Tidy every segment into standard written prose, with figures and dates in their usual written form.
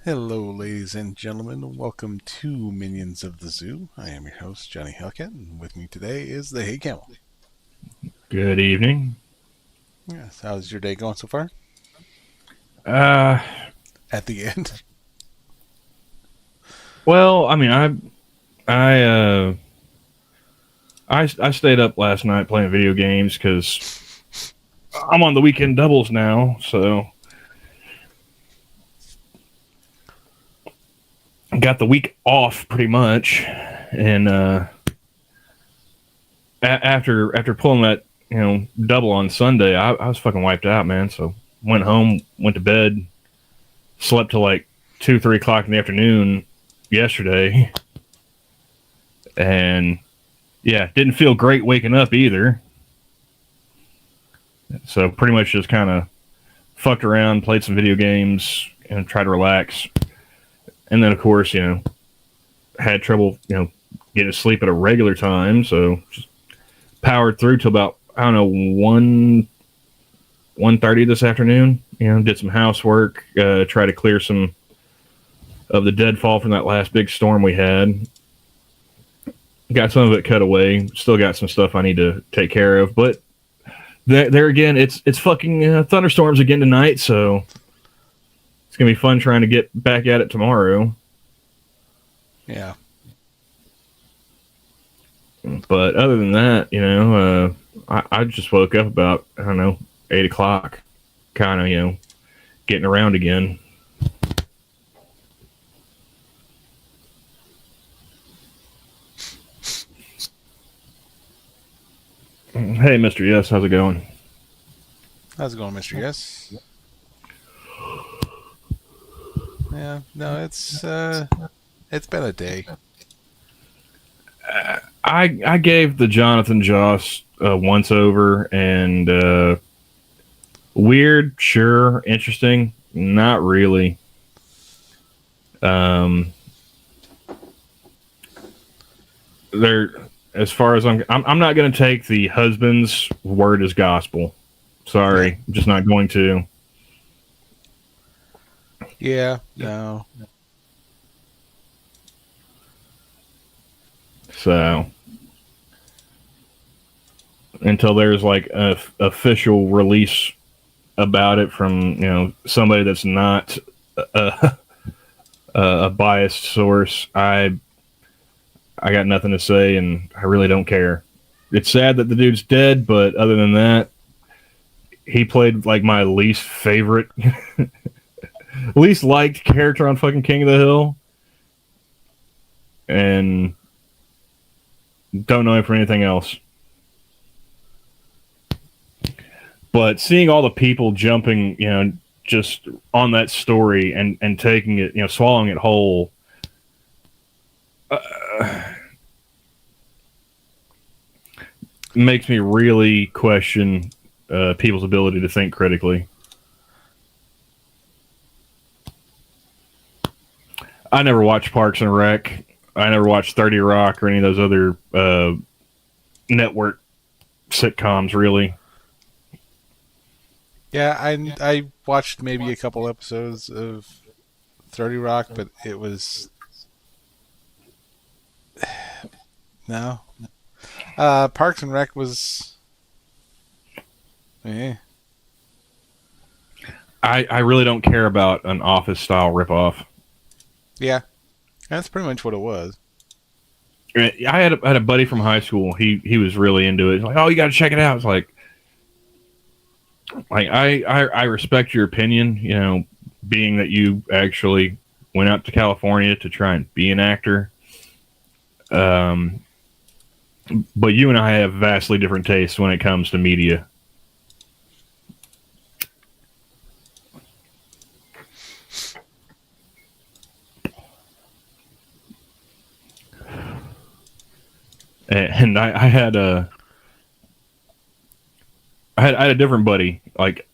Hello, ladies and gentlemen. Welcome to Minions of the Zoo. I am your host, Johnny Hellcat, and with me today is the Hey Camel. Good evening. Yes, how's your day going so far? Uh, At the end? well, I mean, I, uh, I stayed up last night playing video games because I'm on the weekend doubles now, so got the week off pretty much. And after pulling that double on Sunday, I was fucking wiped out, man. So went home, went to bed, slept till like 2, 3 o'clock in the afternoon yesterday, and yeah, didn't feel great waking up either. So pretty much just kind of fucked around, played some video games, and tried to relax. And then of course, had trouble, getting to sleep at a regular time. So just powered through till about I don't know 1:30 this afternoon. Did some housework, try to clear some of the deadfall from that last big storm we had. Got some of it cut away. Still got some stuff I need to take care of, but there again, it's fucking thunderstorms again tonight, so it's gonna be fun trying to get back at it tomorrow. Yeah. But other than that, I just woke up about I don't know 8 o'clock, kind of getting around again. Hey, Mister Yes, how's it going? How's it going, Mr. Yes? Yeah, no, it's been a day. I gave the Jonathan Joss once over, and weird, sure, interesting, not really. Um, there, as far as I'm not going to take the husband's word as gospel. Yeah. Sorry, I'm just not going to. Yeah, no. So until there's like a official release about it from somebody that's not a, a biased source, I got nothing to say, and I really don't care. It's sad that the dude's dead, but other than that, he played like my least favorite, least liked character on fucking King of the Hill, and don't know him from anything else. But seeing all the people jumping, just on that story and taking it, swallowing it whole, makes me really question people's ability to think critically. I never watched Parks and Rec. I never watched 30 Rock or any of those other network sitcoms, really. Yeah, I watched maybe a couple episodes of 30 Rock, but it was no. Parks and Rec was eh. I really don't care about an Office style ripoff. Yeah, that's pretty much what it was. I had a buddy from high school. He was really into it. He's like, oh, you got to check it out. It's like I respect your opinion. Being that you actually went out to California to try and be an actor. Um, but you and I have vastly different tastes when it comes to media. And I had a different buddy. Like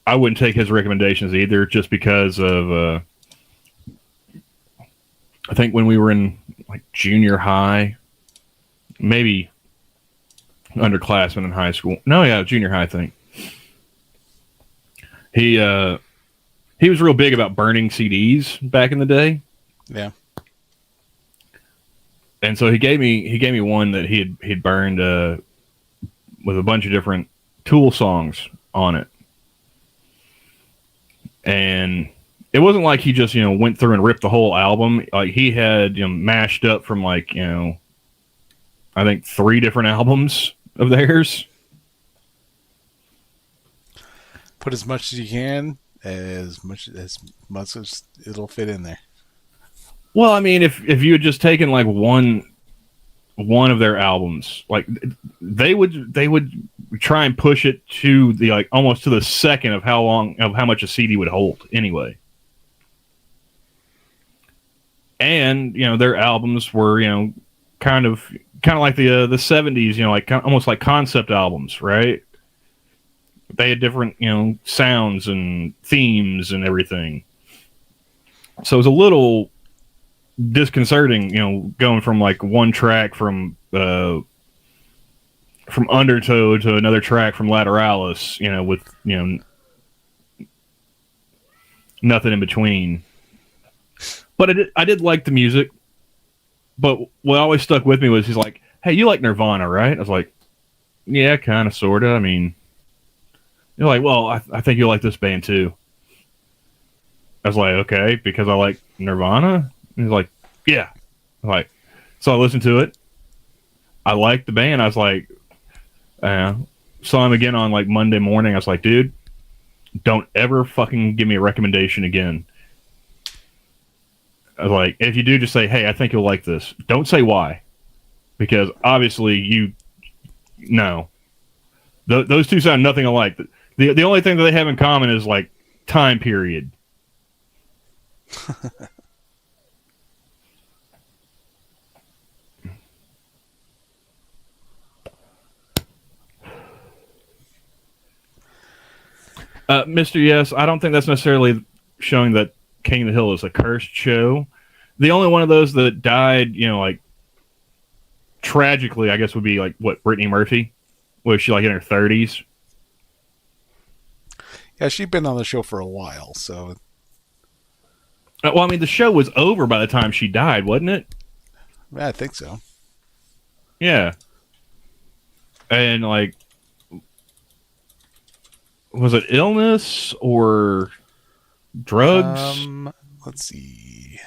I wouldn't take his recommendations either, just because of I think when we were in like junior high, maybe underclassmen in high school. No, yeah, junior high. I think he he was real big about burning CDs back in the day. Yeah. And so he gave me one that he'd burned with a bunch of different Tool songs on it. And it wasn't like he just, went through and ripped the whole album. Like he had, mashed up from like, I think 3 different albums of theirs. Put as much as you can, as much as it'll fit in there. Well, I mean, if you had just taken like one of their albums, like they would try and push it to the like almost to the second of how much a CD would hold anyway. And their albums were kind of like the 70s, like almost like concept albums, right? They had different sounds and themes and everything. So it was a little disconcerting, going from like one track from Undertow to another track from Lateralis, with nothing in between. But I did like the music. But what always stuck with me was he's like, "Hey, you like Nirvana, right?" I was like, "Yeah, kind of, sort of. I mean," you're like, "Well, I think you'll like this band too." I was like, "Okay, because I like Nirvana." And he's like, "Yeah." I'm like, so I listened to it. I liked the band. I was like, saw him again on like Monday morning. I was like, "Dude, don't ever fucking give me a recommendation again." I was like, if you do, just say, "Hey, I think you'll like this." Don't say why, because obviously those two sound nothing alike. The only thing that they have in common is like time period. Mr. Yes, I don't think that's necessarily showing that King of the Hill is a cursed show. The only one of those that died, like tragically, I guess would be like Brittany Murphy, was she like in her 30s? Yeah, she'd been on the show for a while, so. Well, I mean, the show was over by the time she died, wasn't it? I think so. Yeah. And like, was it illness or drugs? Let's see.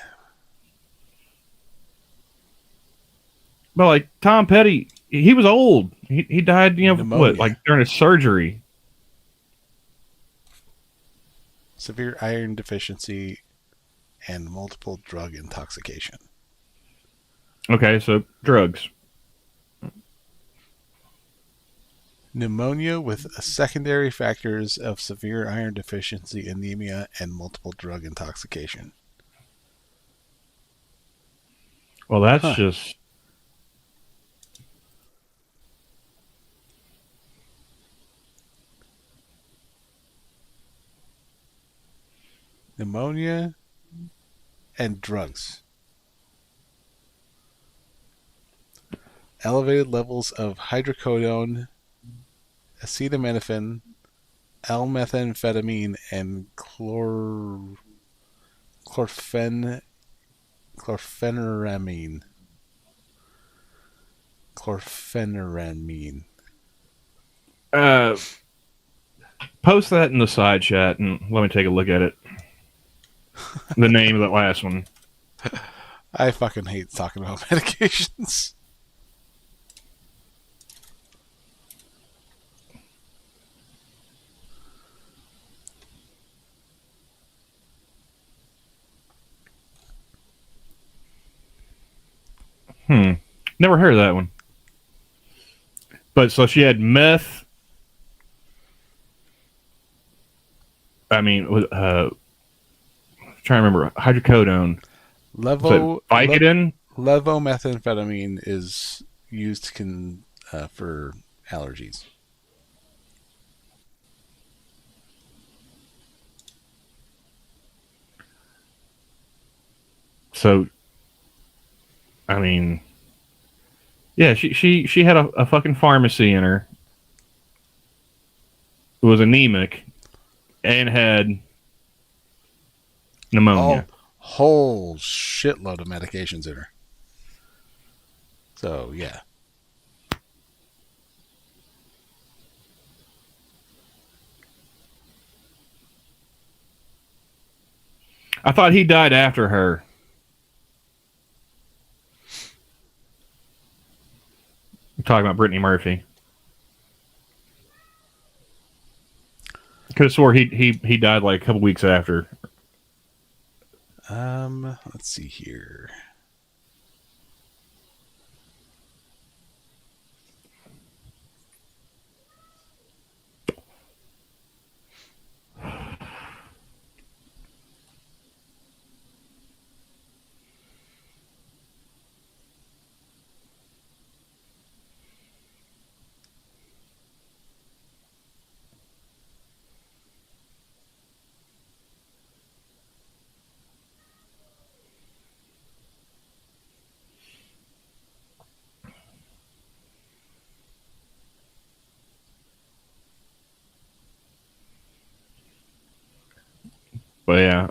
But like Tom Petty, he was old. He died, Pneumonia. like during a surgery. Severe iron deficiency and multiple drug intoxication. Okay, so drugs. Pneumonia with secondary factors of severe iron deficiency, anemia, and multiple drug intoxication. Well, that's just... Pneumonia and drugs. Elevated levels of hydrocodone, acetaminophen, L-methamphetamine, and chlorpheniramine. Post that in the side chat and let me take a look at it. The name of that last one. I fucking hate talking about medications. Never heard of that one. But so she had meth. I mean, trying to remember hydrocodone. Vicodin. Levomethamphetamine is used for allergies. So, I mean, yeah, she had a fucking pharmacy in her. Who was anemic and had Oh, pneumonia. whole shitload of medications in her. So yeah. I thought he died after her. I'm talking about Brittany Murphy. Could have swore he died like a couple weeks after. Let's see here. But yeah,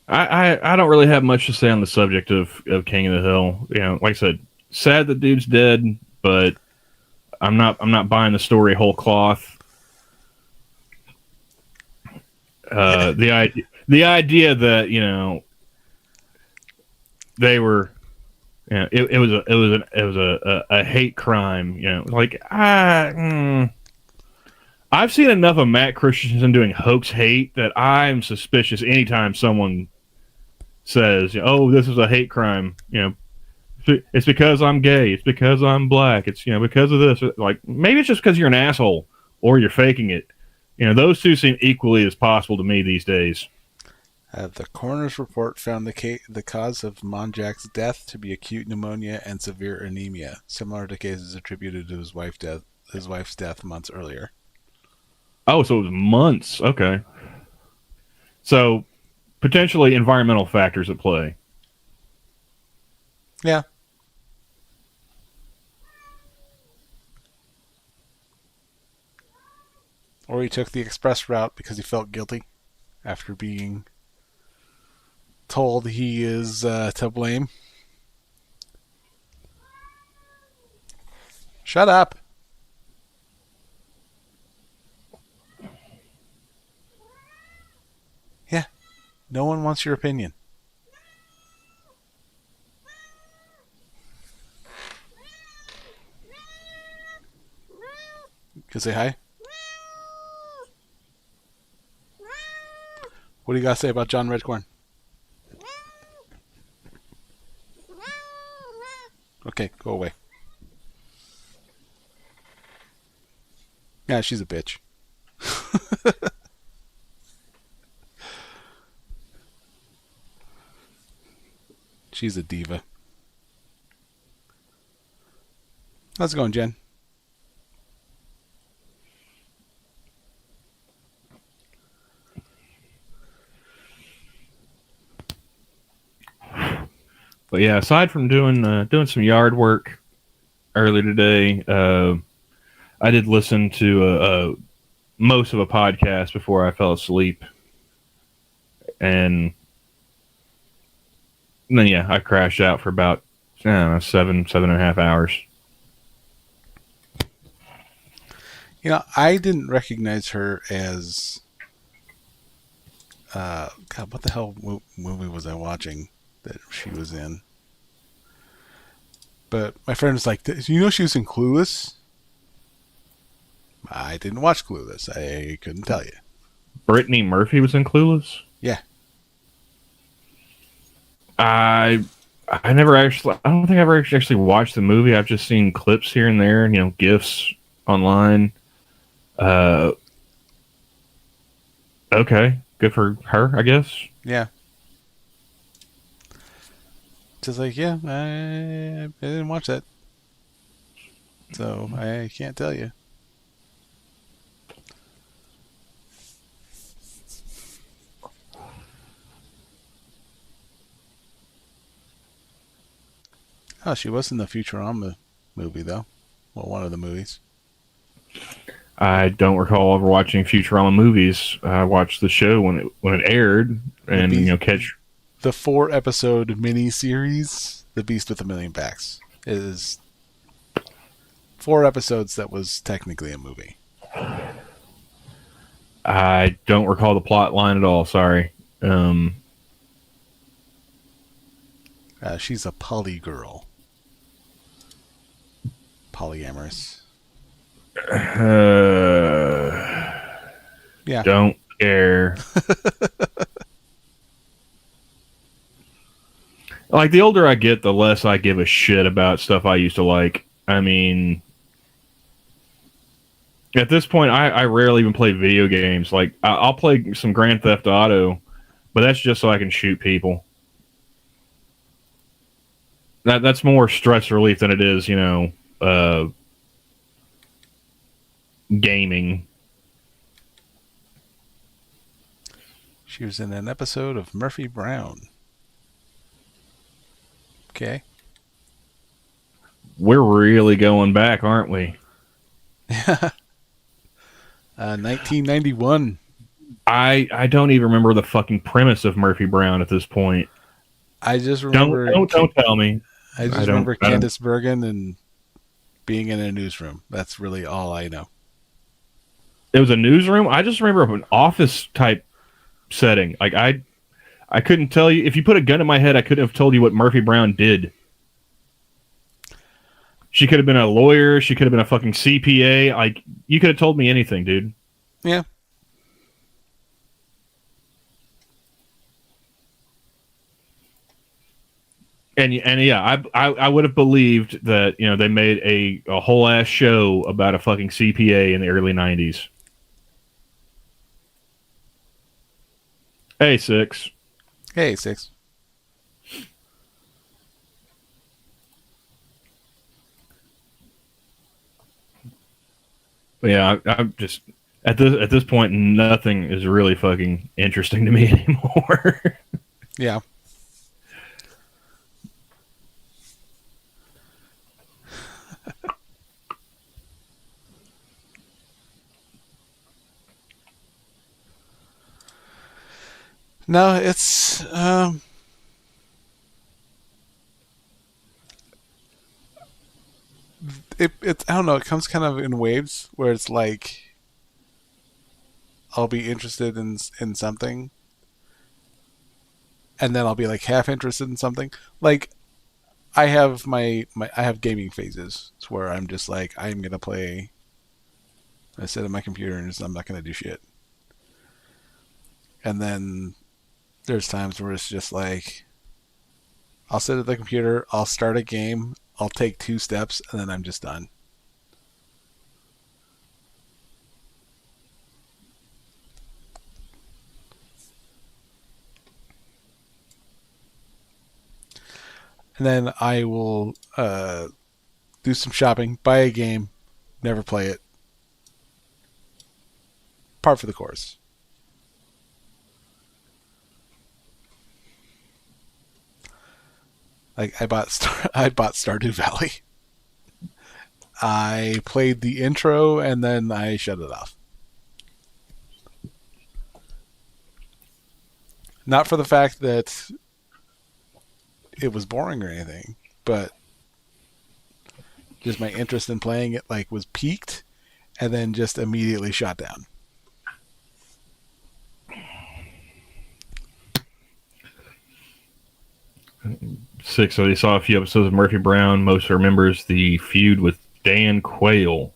I don't really have much to say on the subject of King of the Hill. You know, like I said, sad that dude's dead, but I'm not buying the story whole cloth. The idea that they were, it was a hate crime. I've seen enough of Matt Christensen doing hoax hate that I'm suspicious anytime someone says, "Oh, this is a hate crime." It's because I'm gay. It's because I'm black. It's because of this. Like maybe it's just because you're an asshole or you're faking it. Those two seem equally as possible to me these days. The coroner's report found the cause of Monjak's death to be acute pneumonia and severe anemia, similar to cases attributed to his wife's death months earlier. Oh, so it was months. Okay. So potentially environmental factors at play. Yeah. Or he took the express route because he felt guilty after being told he is to blame. Shut up. Yeah, no one wants your opinion. Can I say hi? What do you got to say about John Redcorn? Okay, go away. Yeah, she's a bitch. She's a diva. How's it going, Jen? But yeah, aside from doing some yard work earlier today, I did listen to most of a podcast before I fell asleep, and then yeah, I crashed out for about I don't know, 7.5 hours. I didn't recognize her as. God, what the hell movie was I watching that she was in? But my friend was like, she was in Clueless? I didn't watch Clueless. I couldn't tell you. Brittany Murphy was in Clueless. Yeah. I never actually. I don't think I've ever actually watched the movie. I've just seen clips here and there, and gifs online. Okay, good for her, I guess. Yeah. Just like, yeah, I didn't watch that. So I can't tell you. Oh, she was in the Futurama movie, though. Well, one of the movies. I don't recall ever watching Futurama movies. I watched the show when it aired, and catch the 4-episode mini series, The Beast with a Million Backs, is 4 episodes that was technically a movie. I don't recall the plot line at all. Sorry. She's a poly girl. Polyamorous. Yeah. Don't care. Like, the older I get, the less I give a shit about stuff I used to like. I mean, at this point, I rarely even play video games. Like, I'll play some Grand Theft Auto, but that's just so I can shoot people. That's more stress relief than it is, gaming. She was in an episode of Murphy Brown. Okay. We're really going back, aren't we? 1991. I don't even remember the fucking premise of Murphy Brown at this point. I just remember. Don't tell me. I just remember Candice Bergen and being in a newsroom. That's really all I know. It was a newsroom? I just remember an office type setting. Like, I couldn't tell you. If you put a gun in my head, I couldn't have told you what Murphy Brown did. She could have been a lawyer. She could have been a fucking CPA. Like, you could have told me anything, dude. Yeah. And yeah, I would have believed that, they made a whole ass show about a fucking CPA in the early 90s. Hey, Six. Hey, Six. But yeah, I'm just at this point, nothing is really fucking interesting to me anymore. Yeah. No, it's it I don't know, it comes kind of in waves where it's like I'll be interested in something and then I'll be like half interested in something. Like I have I have gaming phases where I'm just like I'm going to play, I sit at my computer and I'm not going to do shit. And then there's times where it's just like I'll sit at the computer, I'll start a game, I'll take 2 steps, and then I'm just done. And then I will do some shopping, buy a game, never play it. Par for the course. Like I bought Stardew Valley. I played the intro and then I shut it off. Not for the fact that it was boring or anything, but just my interest in playing it like was peaked and then just immediately shot down. Six, so they saw a few episodes of Murphy Brown. Most remembers the feud with Dan Quayle.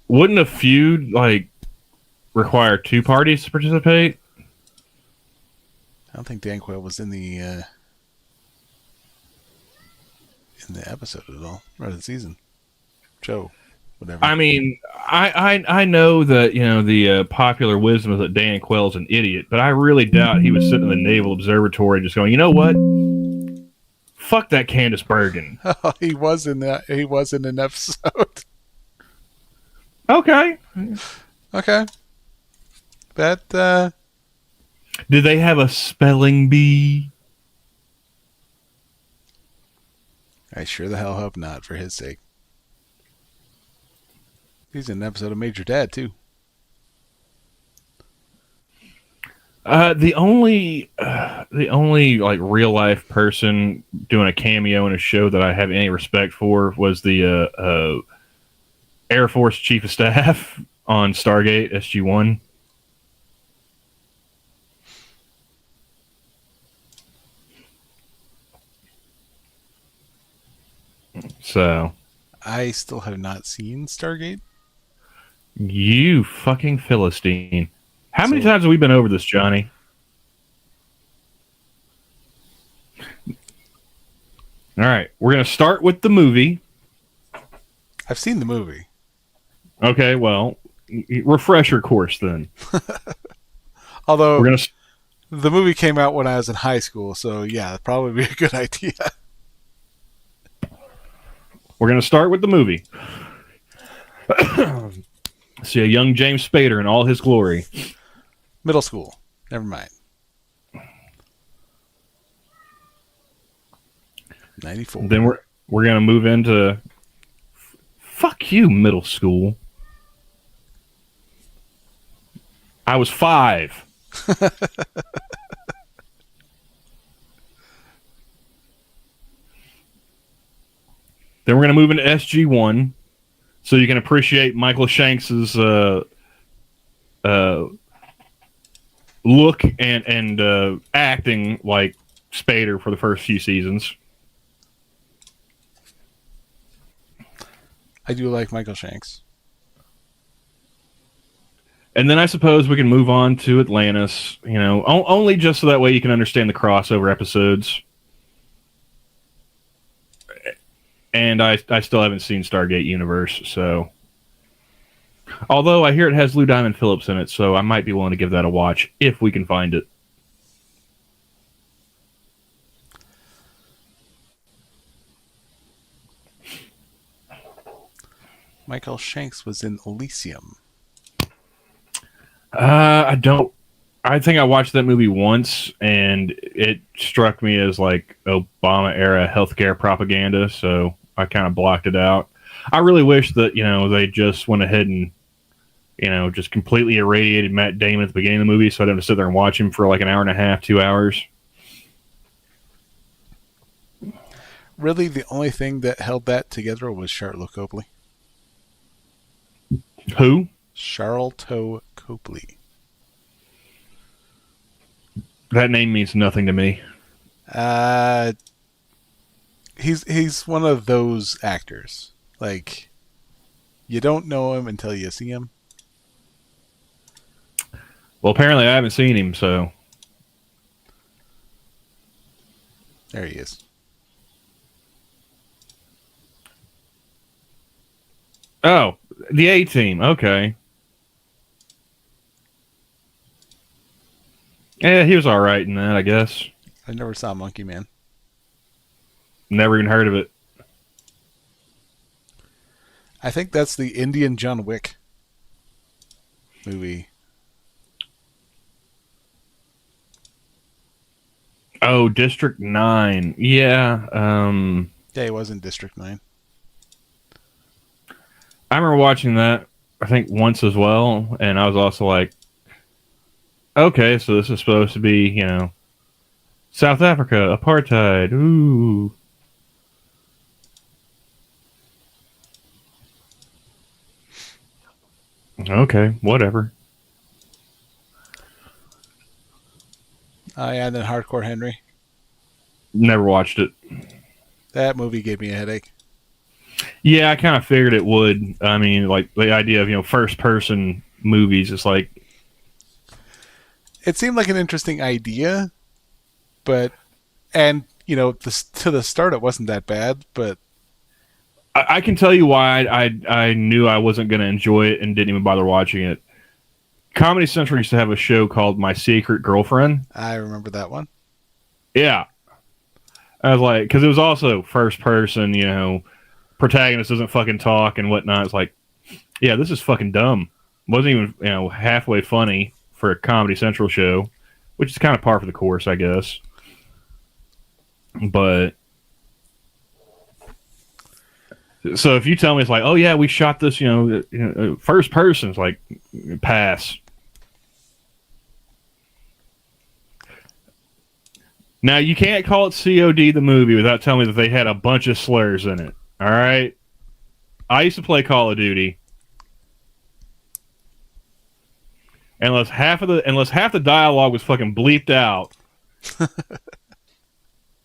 Wouldn't a feud require 2 parties to participate? I don't think Dan Quayle was in the episode at all, or the season show, whatever. I mean, I know that the popular wisdom is that Dan Quayle's an idiot, but I really doubt he was sitting in the Naval Observatory just going, you know what? Fuck that Candice Bergen. He was in that. He was in an episode. Okay. That. Did they have a spelling bee? I sure the hell hope not, for his sake. He's in an episode of Major Dad, too. The only like real life person doing a cameo in a show that I have any respect for was the Air Force Chief of Staff on Stargate SG-1. So I still have not seen Stargate. you fucking Philistine! How many So- times have we been over this, Johnny? All right, we're gonna start with the movie. I've seen the movie. Okay, well, refresher course then. Although We're gonna the movie came out when I was in high school, so yeah, that'd probably be a good idea. We're gonna start with the movie. See a young James Spader in all his glory. Middle school. Never mind. 94. Then we're gonna move into fuck you, middle school. I was 5. Then we're gonna move into SG-1, so you can appreciate Michael Shanks's look and acting like Spader for the first few seasons. I do like Michael Shanks. And then I suppose we can move on to Atlantis, only just so that way you can understand the crossover episodes. And I still haven't seen Stargate Universe, so... Although I hear it has Lou Diamond Phillips in it, so I might be willing to give that a watch if we can find it. Michael Shanks was in Elysium. I think I watched that movie once, and it struck me as like Obama-era healthcare propaganda, so I kind of blocked it out. I really wish that, they just went ahead and, just completely irradiated Matt Damon at the beginning of the movie, so I didn't have to sit there and watch him for like an hour and a half, 2 hours. Really, the only thing that held that together was Charlotte Copley. Who? Charlotte Copley. That name means nothing to me. He's one of those actors. Like, you don't know him until you see him. Well, apparently I haven't seen him, so... There he is. Oh, the A-Team. Okay. Yeah, he was all right in that, I guess. I never saw Monkey Man. Never even heard of it. I think that's the Indian John Wick movie. Oh, District 9. Yeah. Yeah, he was in District 9. I remember watching that, I think, once as well, and I was also like, okay, so this is supposed to be, South Africa, apartheid, ooh. Okay, whatever. Oh, yeah, and then Hardcore Henry. Never watched it. That movie gave me a headache. Yeah, I kind of figured it would. I mean, like, the idea of, first-person movies is like... It seemed like an interesting idea, but... And, to the start it wasn't that bad, but... I can tell you why I knew I wasn't going to enjoy it and didn't even bother watching it. Comedy Central used to have a show called My Secret Girlfriend. I remember that one. Yeah. I was like, because it was also first person, protagonist doesn't fucking talk and whatnot. It's like, yeah, this is fucking dumb. Wasn't even, halfway funny for a Comedy Central show, which is kind of par for the course, I guess. But So if you tell me it's like, oh yeah, we shot this, first person, it's like, pass. Now you can't call it COD the movie without telling me that they had a bunch of slurs in it. All right, I used to play Call of Duty. Unless half the dialogue was fucking bleeped out,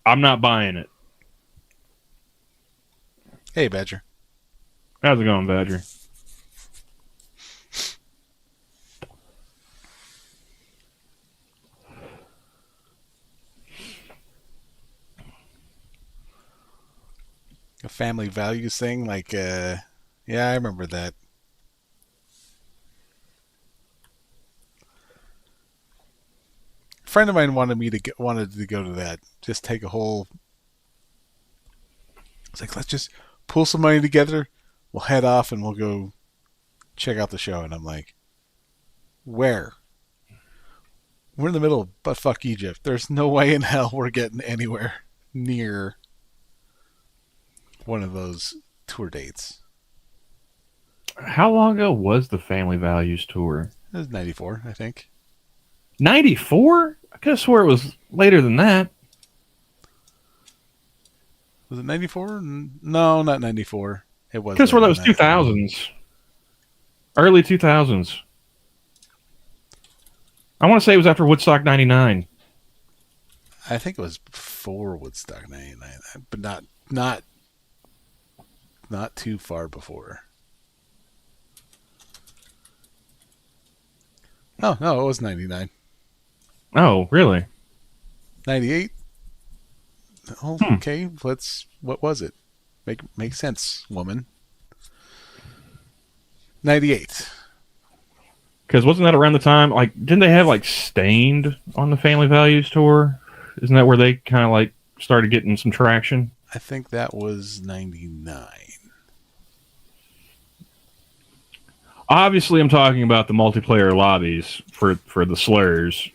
I'm not buying it. Hey, Badger. How's it going, Badger? A family values thing, like, yeah, I remember that. A friend of mine wanted to go to that. Just take a whole. It's like, let's just pull some money together. We'll head off and we'll go check out the show. And I'm like, where? We're in the middle of buttfuck Egypt. There's no way in hell we're getting anywhere near one of those tour dates. How long ago was the Family Values tour? It was 94, I think. 94? I could have swore it was later than that. Was it 94? No, not 94. It was. I could have swore that was 2000s. Early 2000s. I want to say it was after Woodstock 99. I think it was before Woodstock 99, but not too far before. Oh, no, it was 99. Oh, really? 98? Oh, okay. What was it? Make sense, woman. 98. Because wasn't that around the time, like, didn't they have, like, Stained on the Family Values tour? Isn't that where they kind of, like, started getting some traction? I think that was 99. Obviously, I'm talking about the multiplayer lobbies for the slurs.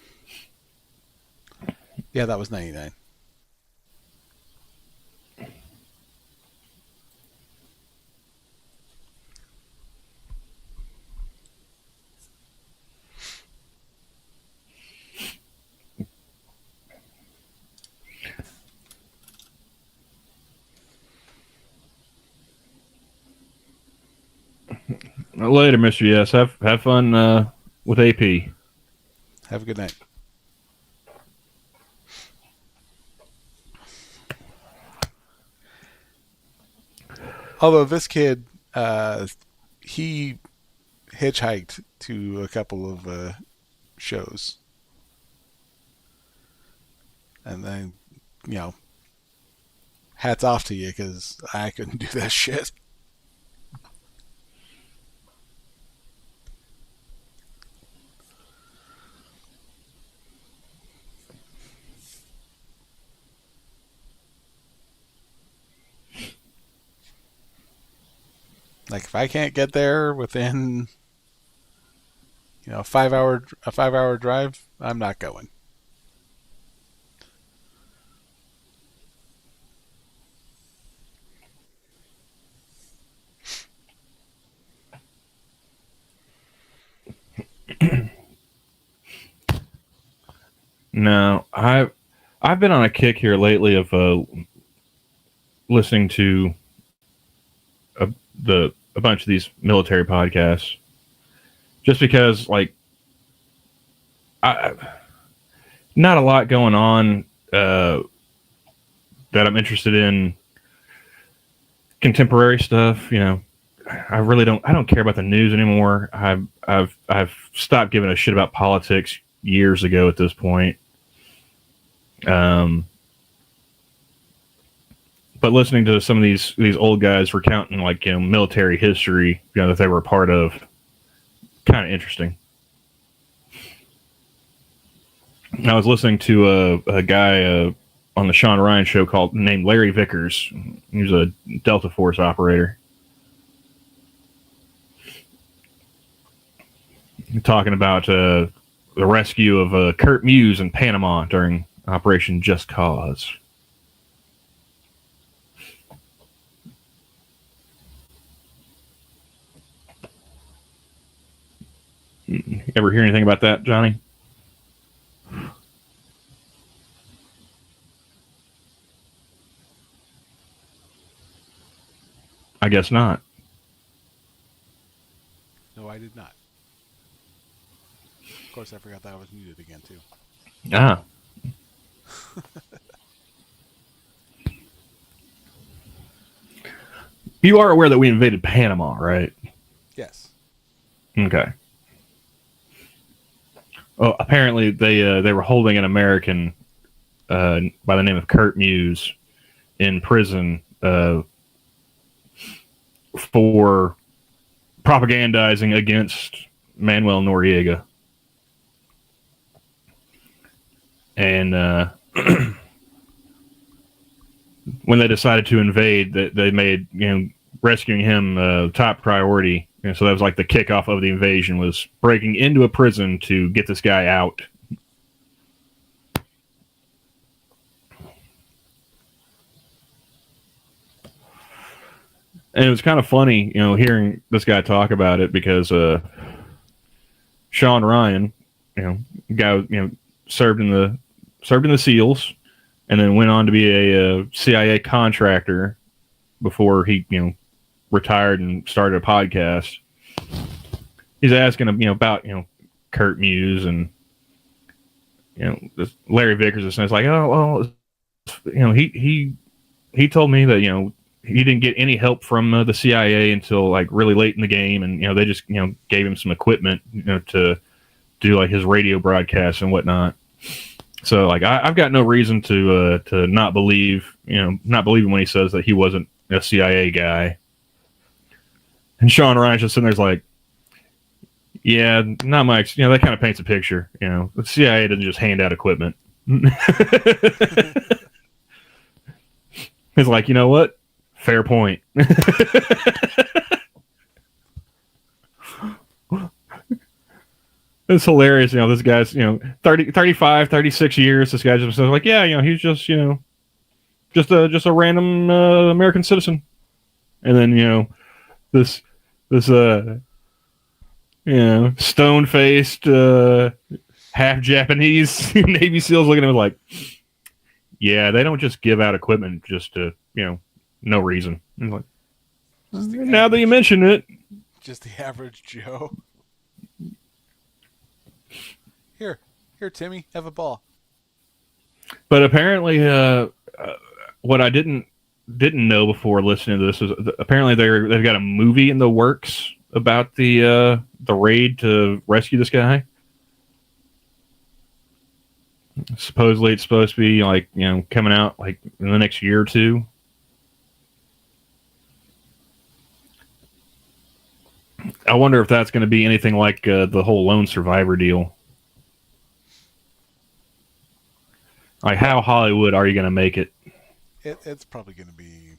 Yeah, that was 99. Later, Mr. Yes. Have fun with AP. Have a good night. Although this kid, he hitchhiked to a couple of shows. And then, hats off to you, because I couldn't do that shit. Like, if I can't get there within, a 5 hour drive, I'm not going. No, I've been on a kick here lately of listening to a bunch of these military podcasts, just because, like, not a lot going on that I'm interested in. Contemporary stuff, I really don't care about the news anymore. I've stopped giving a shit about politics years ago at this point. But listening to some of these old guys recounting, like, military history, that they were a part of, kind of interesting. I was listening to a guy on the Sean Ryan show named Larry Vickers. He was a Delta Force operator. Talking about the rescue of Kurt Muse in Panama during Operation Just Cause. Ever hear anything about that, Johnny? I guess not. No, I did not. Of course, I forgot that I was muted again, too. Ah. You are aware that we invaded Panama, right? Yes. Okay. Oh, apparently they were holding an American by the name of Kurt Muse in prison for propagandizing against Manuel Noriega. And when they decided to invade, they made rescuing him top priority. And so that was like the kickoff of the invasion, was breaking into a prison to get this guy out. And it was kind of funny, hearing this guy talk about it, because Sean Ryan, guy, served in the SEALs, and then went on to be a CIA contractor before he, retired and started a podcast. He's asking him, about, Kurt Muse and, this Larry Vickers, and it's like, oh, well, he told me that, he didn't get any help from the CIA until like really late in the game, and they just gave him some equipment to do like his radio broadcasts and whatnot. So like I've got no reason to not believe not believing when he says that he wasn't a CIA guy. And Sean Ryan's just sitting there's like, yeah, not my that kind of paints a picture. The CIA doesn't just hand out equipment. He's like, you know what? Fair point. It's hilarious. This guy's, 35, 36 years. This guy's just like, yeah, he's just, just a random American citizen. And then, this stone-faced, half Japanese Navy SEALs looking at him like, yeah, they don't just give out equipment just to, no reason. And like, now that you mention it, just the average Joe. Here, Timmy, have a ball. But apparently, what I didn't know before listening to this is apparently they've got a movie in the works about the raid to rescue this guy. Supposedly, it's supposed to be like coming out like in the next year or two. I wonder if that's going to be anything like the whole lone survivor deal. Like, how Hollywood are you going to make it? It's probably going to be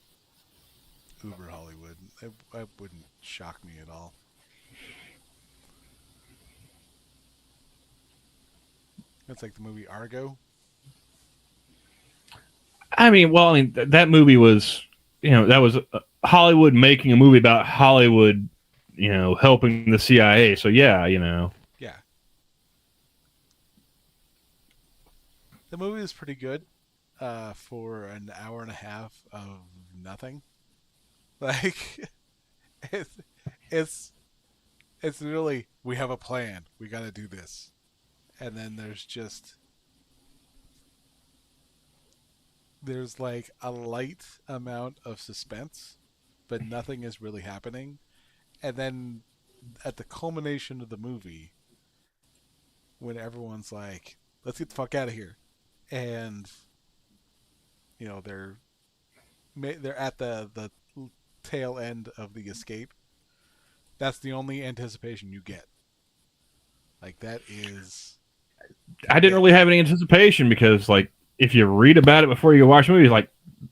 uber Hollywood. It wouldn't shock me at all. It's like the movie Argo. That movie was, that was Hollywood making a movie about Hollywood, helping the CIA. So yeah. Yeah. The movie is pretty good for an hour and a half of nothing. Like, it's really, we have a plan. We got to do this. And then there's like a light amount of suspense, but nothing is really happening. And then at the culmination of the movie, when everyone's like, let's get the fuck out of here. And, they're at the tail end of the escape. That's the only anticipation you get. Like, that is... I didn't really have any anticipation because, like, if you read about it before you watch the movie, like,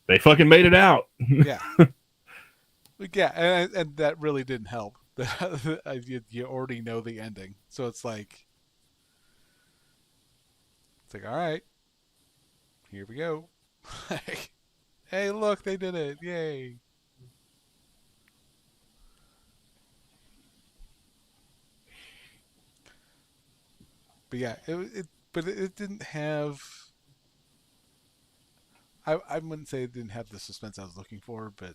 they fucking made it out. Yeah. Yeah, and that really didn't help. You already know the ending. So it's like, all right, here we go. Like, hey, look, they did it. Yay. But yeah, it didn't have. I wouldn't say it didn't have the suspense I was looking for, but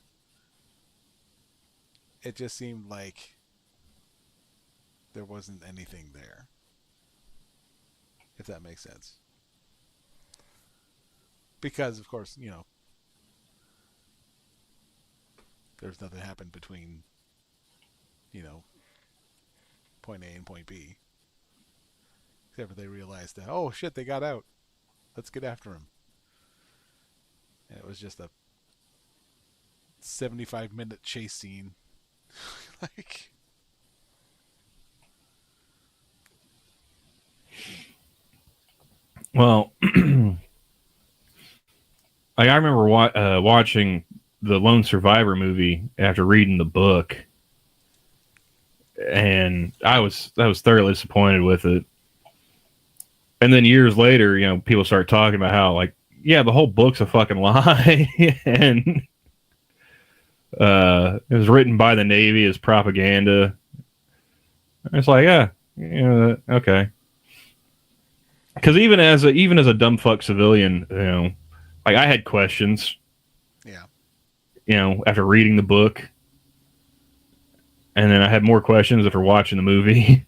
it just seemed like there wasn't anything there. If that makes sense. Because of course, there's nothing happened between, you know, point A and point B. Except for they realized that, oh shit, they got out. Let's get after him. And it was just a 75-minute chase scene. like, Well, like I remember watching the Lone Survivor movie after reading the book, and I was thoroughly disappointed with it. And then years later, people start talking about how, like, yeah, the whole book's a fucking lie, and it was written by the Navy as propaganda. It's like, yeah, okay. Because even as a dumb fuck civilian, like I had questions. yeah. After reading the book, and then I had more questions after watching the movie,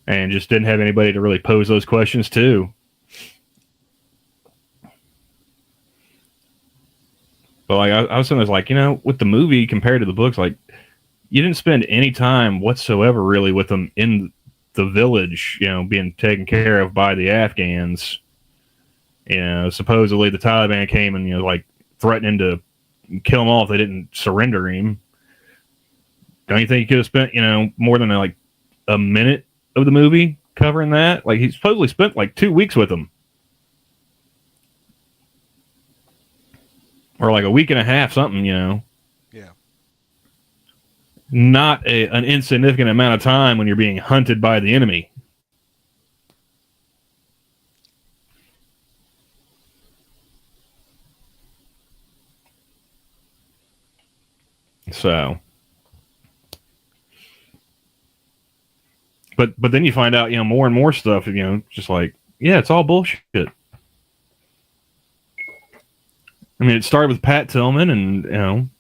and just didn't have anybody to really pose those questions to. But like I was saying, like, with the movie compared to the books, like you didn't spend any time whatsoever really with them in the village, being taken care of by the Afghans. Supposedly the Taliban came and like threatening to kill them all if they didn't surrender him. Don't you think he could have spent more than like a minute of the movie covering that? Like he supposedly spent like 2 weeks with them. Or like a week and a half, something, Yeah. Not an insignificant amount of time when you're being hunted by the enemy. So, but then you find out, more and more stuff, just like, yeah, it's all bullshit. I mean, it started with Pat Tillman, and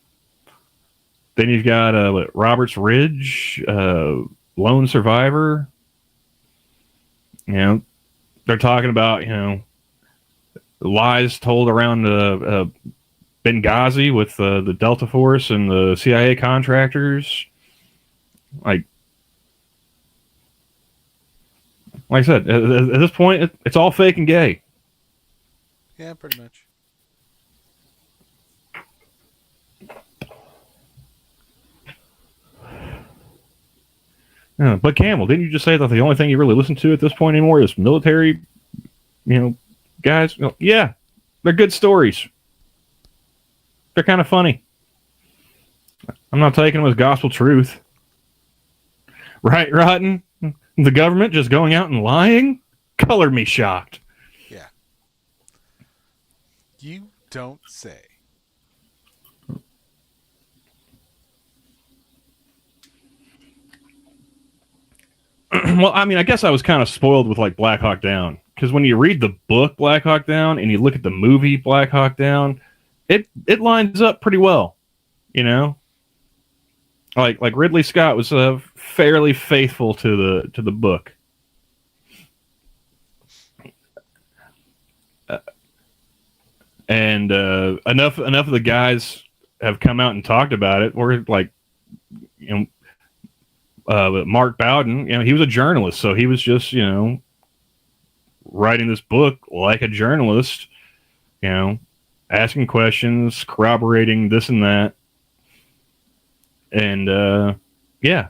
then you've got Roberts Ridge, Lone Survivor. They're talking about lies told around Benghazi with the Delta Force and the CIA contractors. Like I said, at this point, it's all fake and gay. Yeah, pretty much. Yeah, but Camel, didn't you just say that the only thing you really listen to at this point anymore is military, guys? Yeah, they're good stories. They're kind of funny. I'm not taking them as gospel truth. Right, Rotten? The government just going out and lying? Color me shocked. Yeah. You don't say. Well, I mean, I guess I was kind of spoiled with like Black Hawk Down, because when you read the book Black Hawk Down and you look at the movie Black Hawk Down, it lines up pretty well, Like Ridley Scott was fairly faithful to the book. And enough of the guys have come out and talked about it. Or like, Mark Bowden, he was a journalist, so he was just, writing this book like a journalist, asking questions, corroborating this and that. And, yeah.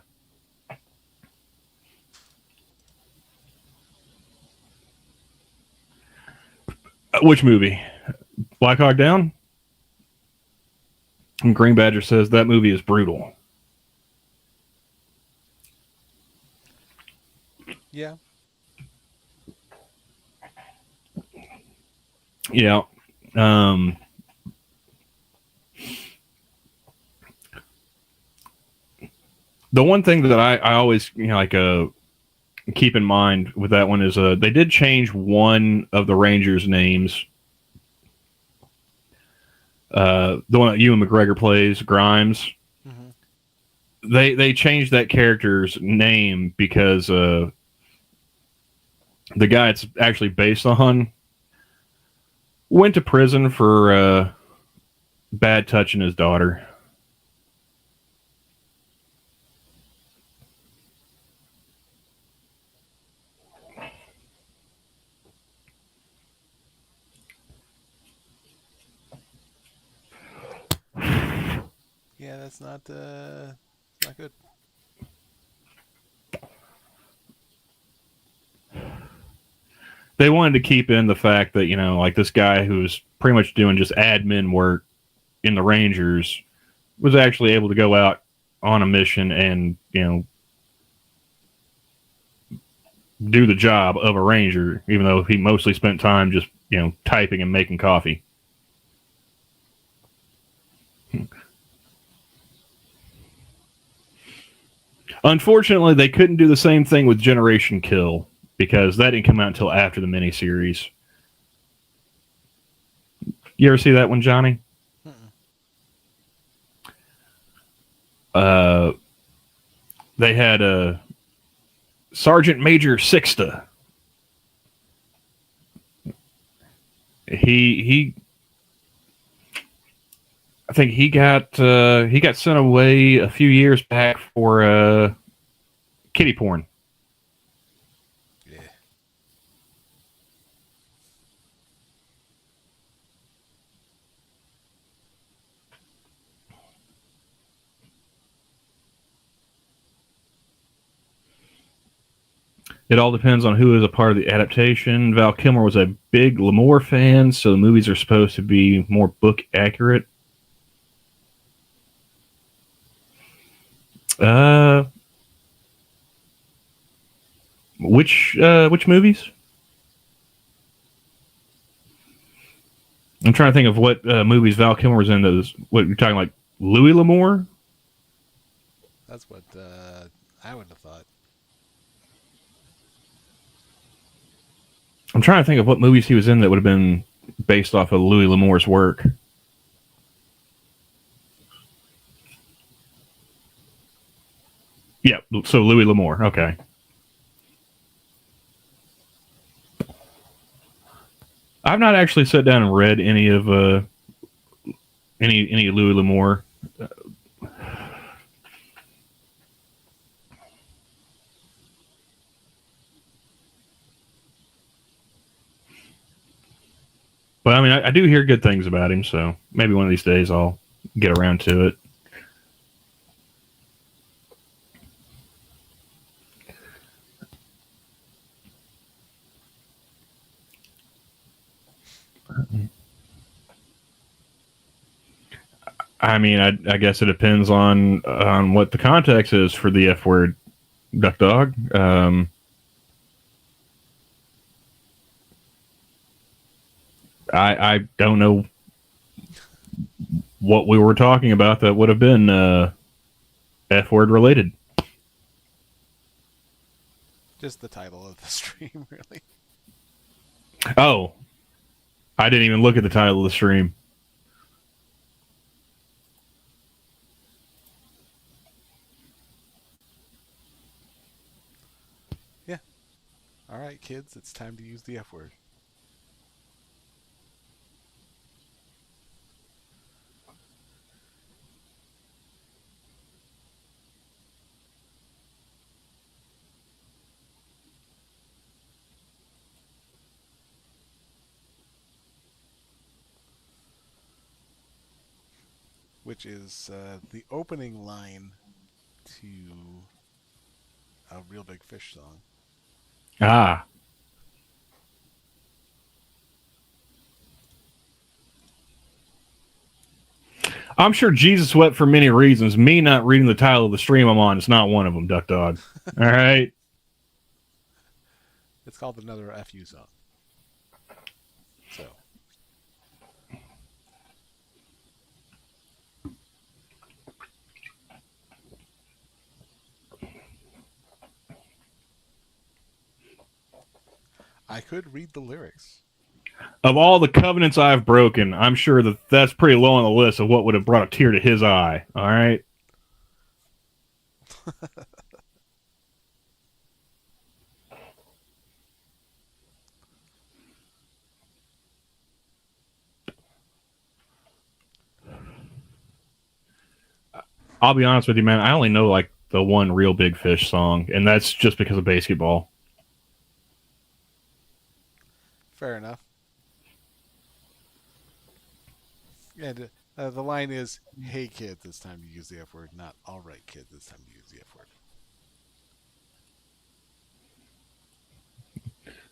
Which movie? Black Hawk Down? And Green Badger says that movie is brutal. Yeah. Yeah. The one thing that I always, keep in mind with that one is they did change one of the Rangers' names. The one that Ewan McGregor plays, Grimes. Mm-hmm. They changed that character's name because the guy it's actually based on went to prison for bad touching his daughter. Yeah, that's not good. They wanted to keep in the fact that, like this guy who's pretty much doing just admin work in the Rangers was actually able to go out on a mission and, do the job of a Ranger, even though he mostly spent time just, typing and making coffee. Unfortunately, they couldn't do the same thing with Generation Kill because that didn't come out until after the miniseries. You ever see that one, Johnny? They had a Sergeant Major Sixta. He I think he got sent away a few years back for kitty porn. Yeah. It all depends on who is a part of the adaptation. Val Kilmer was a big Lamore fan, so the movies are supposed to be more book accurate. Which movies? I'm trying to think of what movies Val Kilmer was in. Those, what you're talking like Louis L'Amour? That's what I would have thought. I'm trying to think of what movies he was in that would have been based off of Louis L'Amour's work. Yeah, so Louis L'Amour. Okay. I've not actually sat down and read any of any Louis L'Amour. But I mean, I do hear good things about him, so maybe one of these days I'll get around to it. I mean, I guess it depends on what the context is for the F word, Duck Dog. I don't know what we were talking about that would have been F word related. Just the title of the stream, really. Oh, I didn't even look at the title of the stream. Yeah. All right, kids, it's time to use the F word. Which is the opening line to a Real Big Fish song. Ah. I'm sure Jesus wept for many reasons. Me not reading the title of the stream I'm on is not one of them, Duck Dog. All right. It's called Another FU Song. So. I could read the lyrics. Of all the covenants I've broken, I'm sure that's pretty low on the list of what would have brought a tear to his eye. All right. I'll be honest with you, man. I only know like the one Real Big Fish song, and that's just because of basketball. Fair enough. And the line is, "Hey kid, this time you use the F word," not "All right kid, this time you use the F word."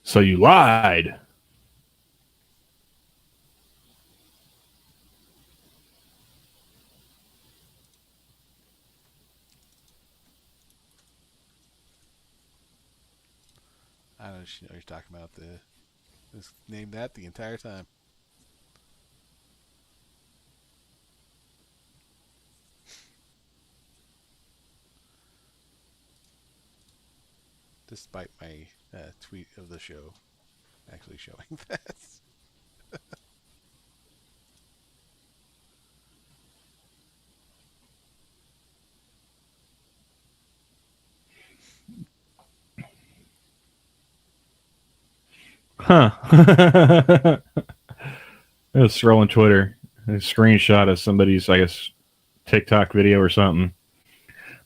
So you lied. I don't know if you're talking about just name that the entire time. Despite my tweet of the show actually showing that. Huh. I was scrolling Twitter. A screenshot of somebody's, I guess, TikTok video or something.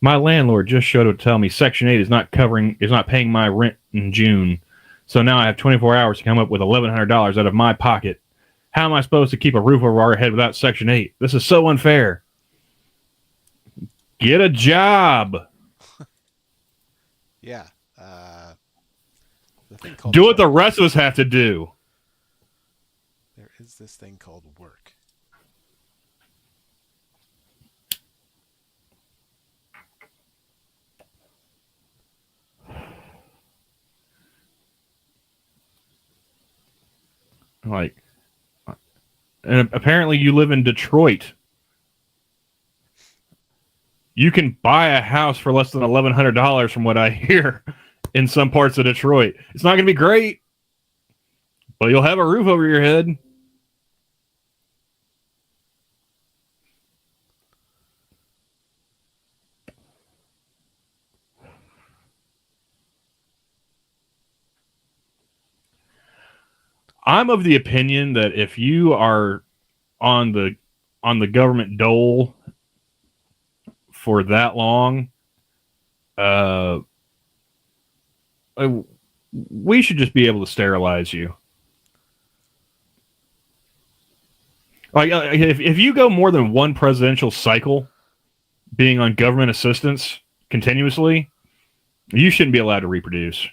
My landlord just showed up to tell me Section 8 is not paying my rent in June. So now I have 24 hours to come up with $1,100 out of my pocket. How am I supposed to keep a roof over our head without Section 8? This is so unfair. Get a job. Yeah. The thing called Do what work. the rest of us have to do. There is this thing called work. Like, and apparently you live in Detroit. You can buy a house for less than $1,100 from what I hear in some parts of Detroit. It's not going to be great, but you'll have a roof over your head. I'm of the opinion that if you are on the government dole for that long, we should just be able to sterilize you. Like if you go more than one presidential cycle being on government assistance continuously, you shouldn't be allowed to reproduce.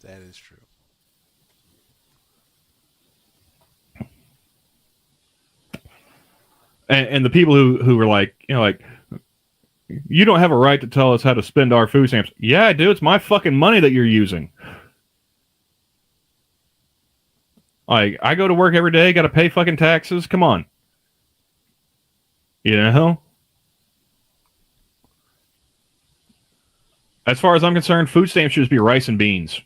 That is true. And the people who were like, you don't have a right to tell us how to spend our food stamps. Yeah, I do. It's my fucking money that you're using. Like, I go to work every day, got to pay fucking taxes. Come on. You know? As far as I'm concerned, food stamps should just be rice and beans.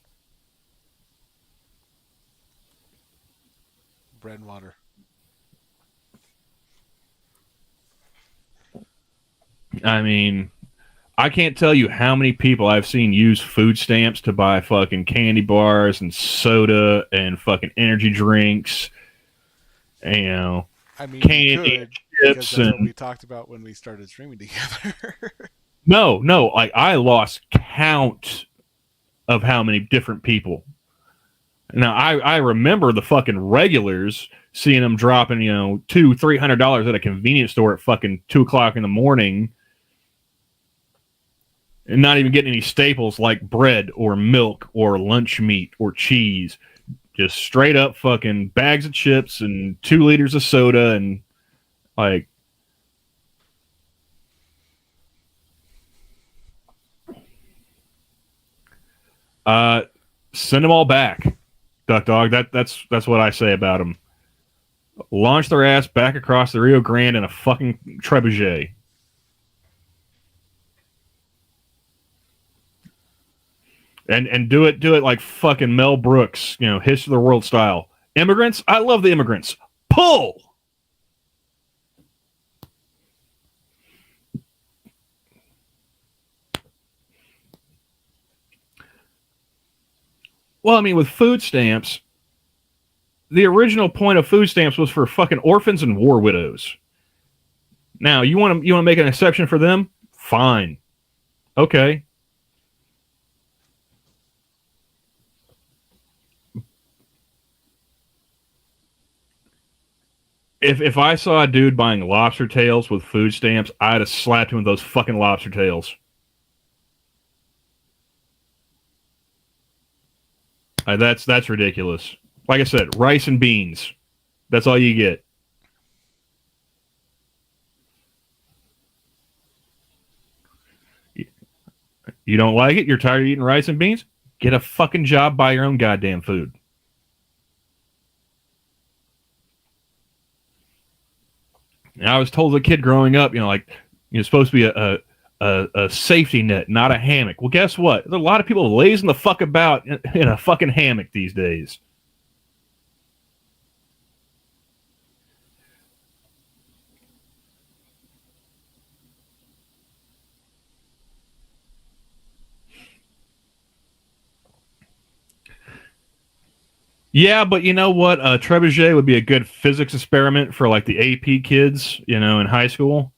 Bread and water. I mean, I can't tell you how many people I've seen use food stamps to buy fucking candy bars and soda and fucking energy drinks. And, I mean, candy, could, chips, because that's what we talked about when we started streaming together. No, like I lost count of how many different people. Now I remember the fucking regulars seeing them dropping, $200-$300 at a convenience store at fucking 2:00 in the morning, and not even getting any staples like bread or milk or lunch meat or cheese. Just straight up fucking bags of chips and 2 liters of soda and like. Send them all back, Duck Dog. That's what I say about them. Launch their ass back across the Rio Grande in a fucking trebuchet. And do it like fucking Mel Brooks, History of the World style. Immigrants, I love the immigrants. Pull. Well, I mean, with food stamps, the original point of food stamps was for fucking orphans and war widows. Now, you want to make an exception for them? Fine. Okay. If I saw a dude buying lobster tails with food stamps, I'd have slapped him with those fucking lobster tails. That's ridiculous. Like I said, rice and beans. That's all you get. You don't like it? You're tired of eating rice and beans? Get a fucking job, buy your own goddamn food. And I was told as a kid growing up, you're supposed to be a safety net, not a hammock. Well, guess what? There's a lot of people lazing the fuck about in a fucking hammock these days. Yeah, but you know what? Trebuchet would be a good physics experiment for like the AP kids, in high school.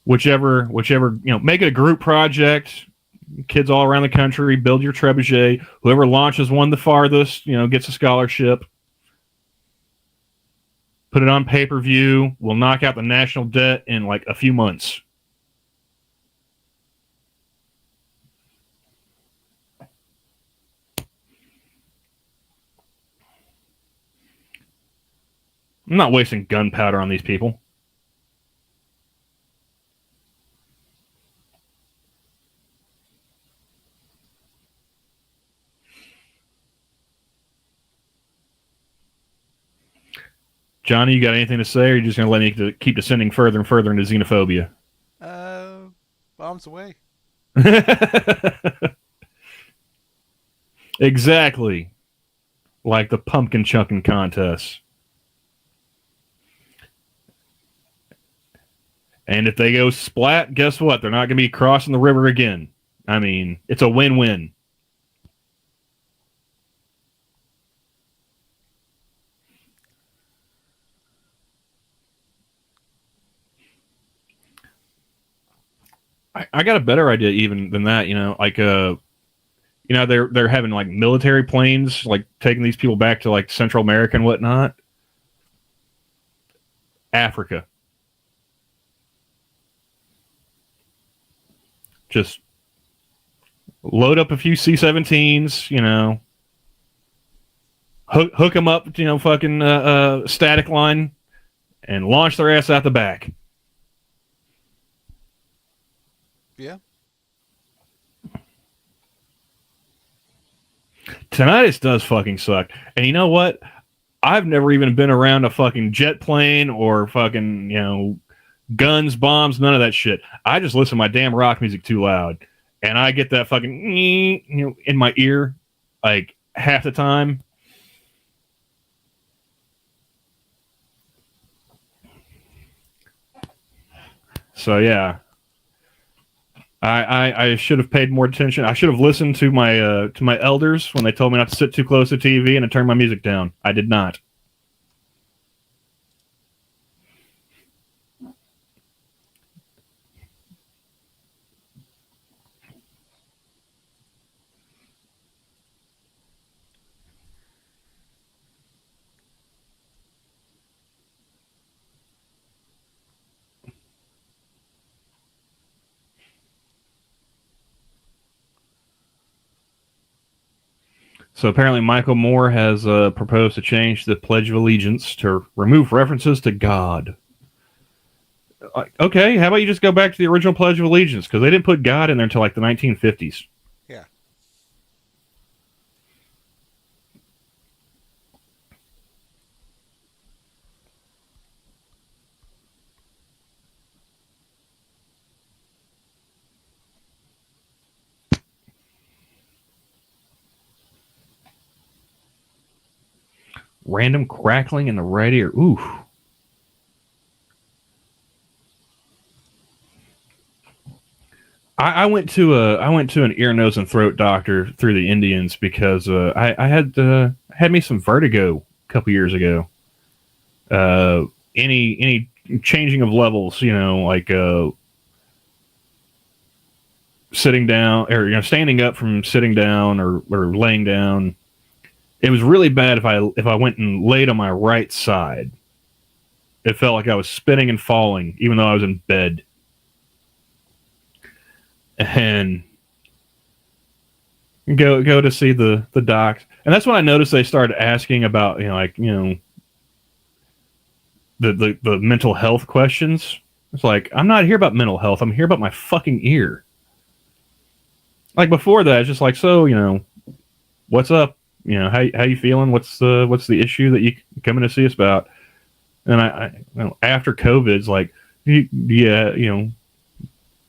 Whichever, make it a group project. Kids all around the country, build your trebuchet. Whoever launches one the farthest, gets a scholarship. Put it on pay-per-view. We'll knock out the national debt in like a few months. I'm not wasting gunpowder on these people. Johnny, you got anything to say, or are you just going to let me keep descending further and further into xenophobia? Bombs away. Exactly. Like the pumpkin chunking contest. And if they go splat, guess what? They're not going to be crossing the river again. I mean, it's a win-win. I got a better idea even than that, they're having like military planes, like taking these people back to like Central America and whatnot. Africa. Just load up a few C-17s, hook them up, fucking static line, and launch their ass out the back. Yeah. Tinnitus does fucking suck. And you know what? I've never even been around a fucking jet plane or fucking, guns, bombs, none of that shit. I just listen to my damn rock music too loud. And I get that fucking, in my ear, like, half the time. So, yeah. I should have paid more attention. I should have listened to my elders when they told me not to sit too close to TV and to turn my music down. I did not. So apparently Michael Moore has proposed to change the Pledge of Allegiance to remove references to God. Okay, how about you just go back to the original Pledge of Allegiance? Because they didn't put God in there until like the 1950s. Yeah. Random crackling in the right ear. Ooh. I went to an ear, nose, and throat doctor through the Indians because I had me some vertigo a couple years ago. Any changing of levels, like sitting down or standing up from sitting down or laying down. It was really bad if I went and laid on my right side. It felt like I was spinning and falling, even though I was in bed. And go to see the docs, and that's when I noticed they started asking about the mental health questions. It's like, I'm not here about mental health. I'm here about my fucking ear. Like before that, it's just like, so what's up? How you feeling? What's the issue that you coming to see us about? And I after COVID, it's like, do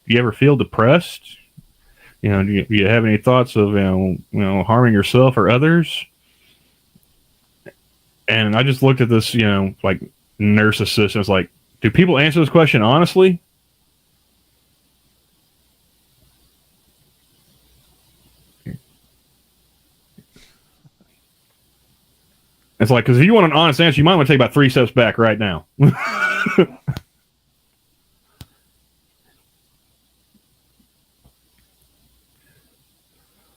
you ever feel depressed? Do you have any thoughts of harming yourself or others? And I just looked at this, like nurse assistant. It's like, do people answer this question honestly? It's like, because if you want an honest answer, you might want to take about 3 steps back right now.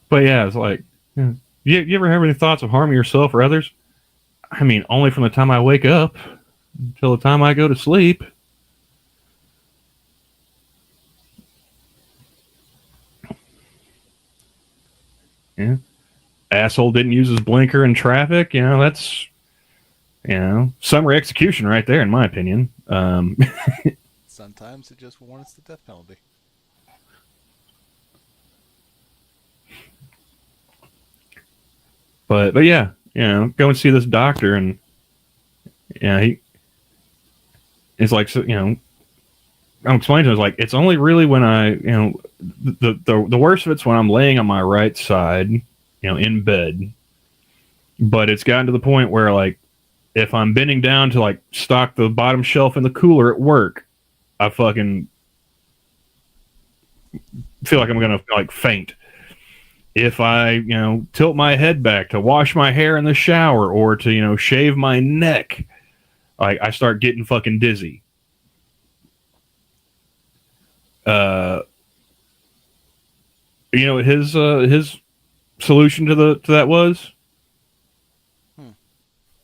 But yeah, it's like, you ever have any thoughts of harming yourself or others? I mean, only from the time I wake up until the time I go to sleep. Yeah. Asshole didn't use his blinker in traffic. That's, summary execution right there, in my opinion. Sometimes it just warrants the death penalty. But yeah, go and see this doctor, and it's like, so, I'm explaining to him, it's like, it's only really when I, the worst of it's when I'm laying on my right side, in bed. But it's gotten to the point where, like, if I'm bending down to like stock the bottom shelf in the cooler at work, I fucking feel like I'm gonna like faint. If I, tilt my head back to wash my hair in the shower or to, shave my neck, I start getting fucking dizzy. His solution to that was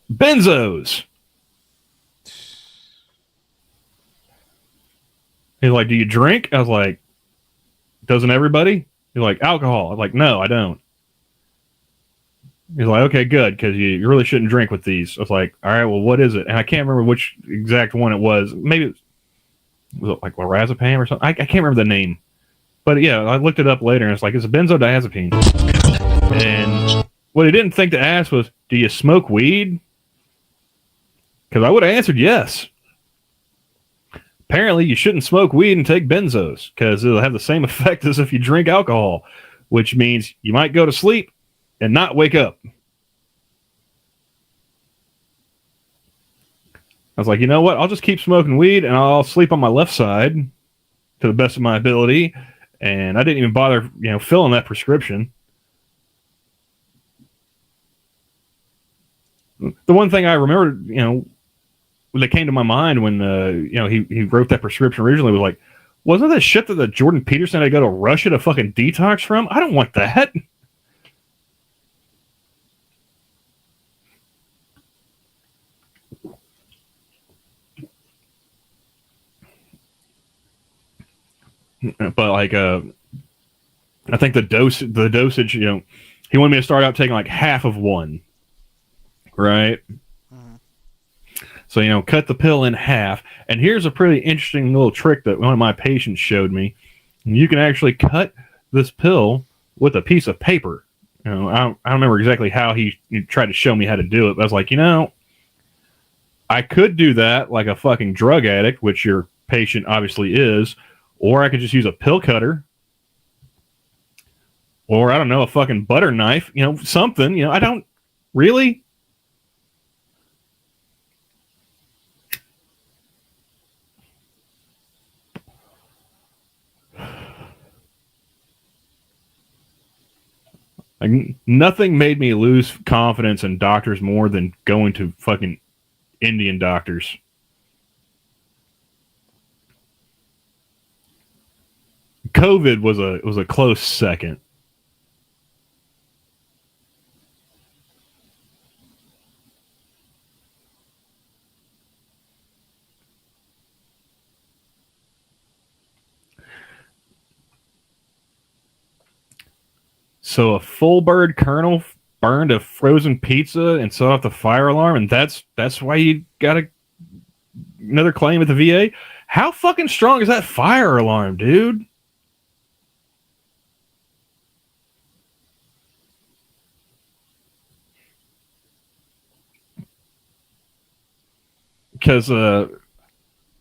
benzos. He's like, do you drink? I was like, doesn't everybody? He's like, alcohol. I'm like, no, I don't. He's like, okay, good, because you really shouldn't drink with these. I was like, all right, well, what is it? And I can't remember which exact one it was. Maybe was it like lorazepam or something? I can't remember the name. But yeah, I looked it up later, and it's like, it's a benzodiazepine. And what he didn't think to ask was, do you smoke weed? Because I would have answered yes. Apparently, you shouldn't smoke weed and take benzos because it'll have the same effect as if you drink alcohol, which means you might go to sleep and not wake up. I was like, you know what? I'll just keep smoking weed and I'll sleep on my left side to the best of my ability. And I didn't even bother, filling that prescription. The one thing I remember, that came to my mind when he wrote that prescription originally was like, wasn't that shit that the Jordan Peterson had to go to Russia to fucking detox from? I don't want that. But like, I think the dosage, he wanted me to start out taking like half of one, right? So, cut the pill in half. And here's a pretty interesting little trick that one of my patients showed me. You can actually cut this pill with a piece of paper. I don't remember exactly how he tried to show me how to do it. But I was like, I could do that like a fucking drug addict, which your patient obviously is. Or I could just use a pill cutter. Or, I don't know, a fucking butter knife. Something. I don't really. Like nothing made me lose confidence in doctors more than going to fucking Indian doctors. COVID was a close second. So a full bird colonel burned a frozen pizza and set off the fire alarm, and that's why you got another claim at the VA. How fucking strong is that fire alarm, dude? Because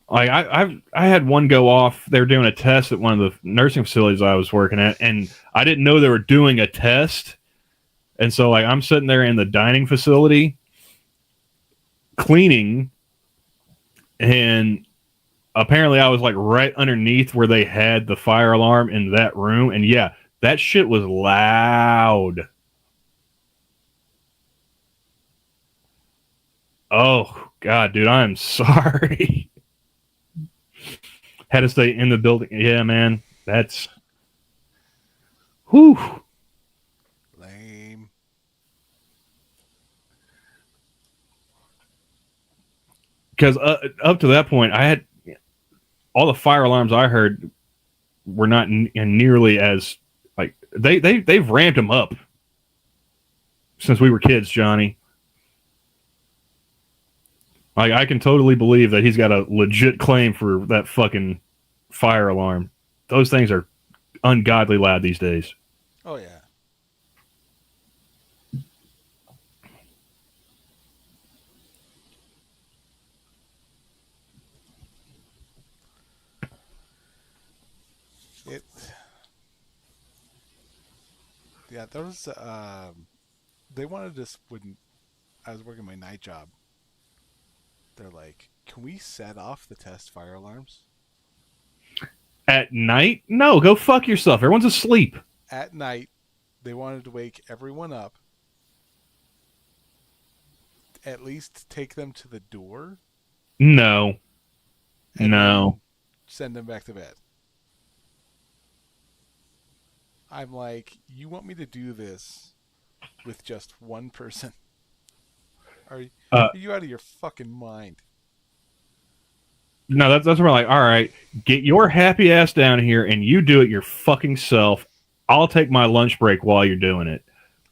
I had one go off. They were doing a test at one of the nursing facilities I was working at, and I didn't know they were doing a test. And so like I'm sitting there in the dining facility cleaning, and apparently I was like right underneath where they had the fire alarm in that room, and yeah, that shit was loud. Oh god, dude, I'm sorry. Had to stay in the building. Yeah, man, that's whew. Lame. Because up to that point, I had all the fire alarms I heard were not nearly as like they've ramped them up since we were kids, Johnny. Like I can totally believe that he's got a legit claim for that fucking fire alarm. Those things are ungodly loud these days. Oh yeah. It. Yeah, those. They wanted us when I was working my night job. They're like, "Can we set off the test fire alarms At night? No, go fuck yourself. Everyone's asleep. at night?" They wanted to wake everyone up, at least take them to the door, No. and No. then send them back to bed. I'm like, you want me to do this with just one person? Uh, Are you out of your fucking mind? no, that's where I'm like, all right, get your happy ass down here and you do it your fucking self. I'll take my lunch break while you're doing it.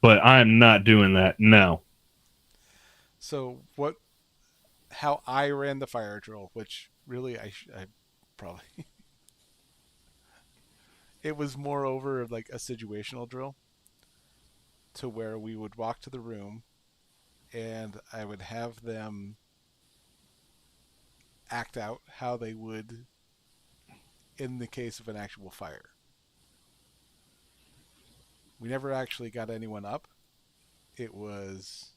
But I'm not doing that. No. So what? How I ran the fire drill, which really I probably it was more over like a situational drill to where we would walk to the room and I would have them act out how they would in the case of an actual fire. We never actually got anyone up. It was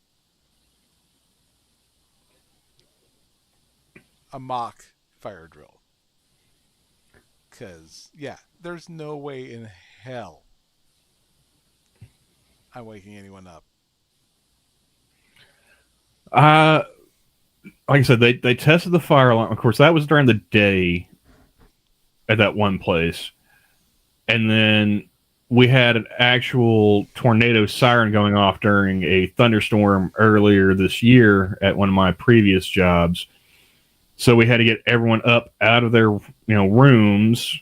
a mock fire drill. Because, yeah, there's no way in hell I'm waking anyone up. Uh, like I said, they tested the fire alarm. Of course, that was during the day at that one place. And then we had an actual tornado siren going off during a thunderstorm earlier this year at one of my previous jobs. So we had to get everyone up out of their rooms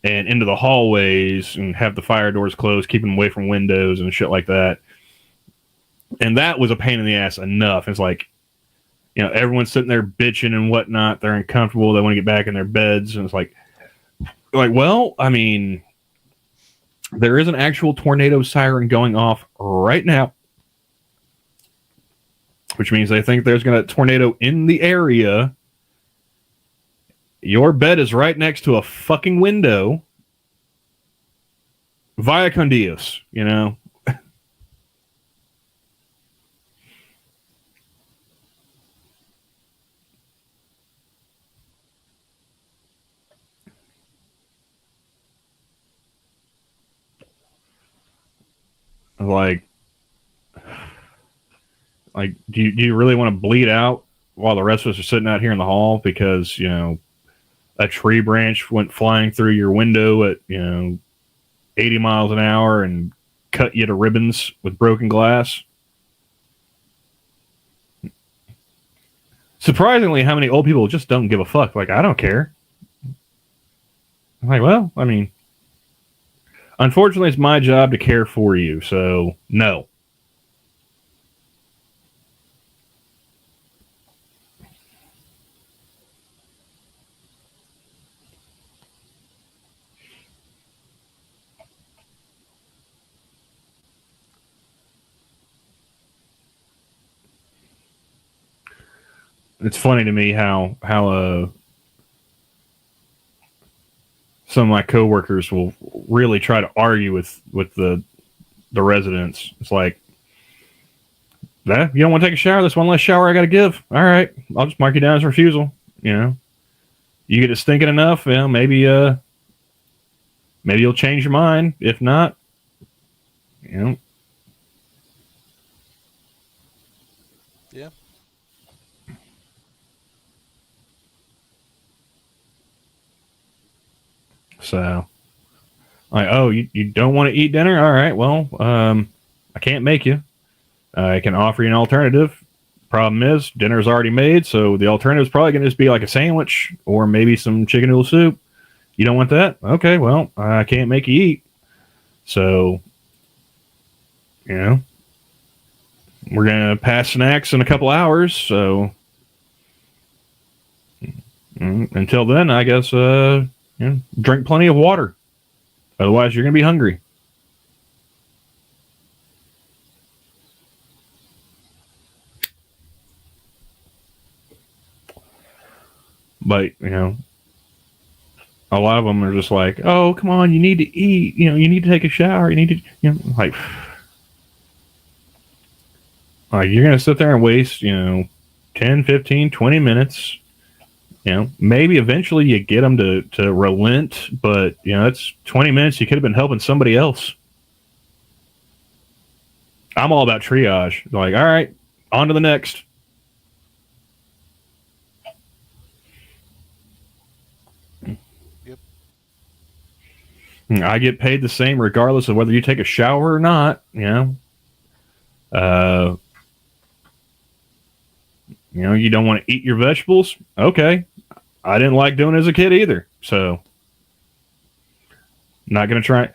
and into the hallways and have the fire doors closed, keep them away from windows and shit like that. And that was a pain in the ass enough. It's like, everyone's sitting there bitching and whatnot. They're uncomfortable. They want to get back in their beds. And it's like, well, I mean, there is an actual tornado siren going off right now, which means they think there's going to tornado in the area. Your bed is right next to a fucking window. Via con Dios, Like, do you really want to bleed out while the rest of us are sitting out here in the hall because a tree branch went flying through your window at 80 miles an hour and cut you to ribbons with broken glass? Surprisingly, how many old people just don't give a fuck? Like, I don't care. I'm like, well, I mean, unfortunately, it's my job to care for you, so no. It's funny to me how some of my coworkers will really try to argue with the residents. It's like, that you don't want to take a shower? That's one less shower I got to give. All right, I'll just mark you down as refusal. You get it stinking enough, maybe you'll change your mind. If not, Yeah. So, like, oh, you don't want to eat dinner? All right, well, I can't make you. I can offer you an alternative. Problem is, dinner's already made, so the alternative is probably going to just be like a sandwich or maybe some chicken noodle soup. You don't want that? Okay, well, I can't make you eat. So, we're going to pass snacks in a couple hours. So, until then, I guess, drink plenty of water. Otherwise, you're going to be hungry. But, a lot of them are just like, oh, come on, you need to eat. You need to take a shower. You need to, like you're going to sit there and waste, 10, 15, 20 minutes. Maybe eventually you get them to relent, but, that's 20 minutes. You could have been helping somebody else. I'm all about triage. Like, all right, on to the next. Yep. I get paid the same regardless of whether you take a shower or not. You don't want to eat your vegetables? Okay. I didn't like doing it as a kid either. So, not going to try.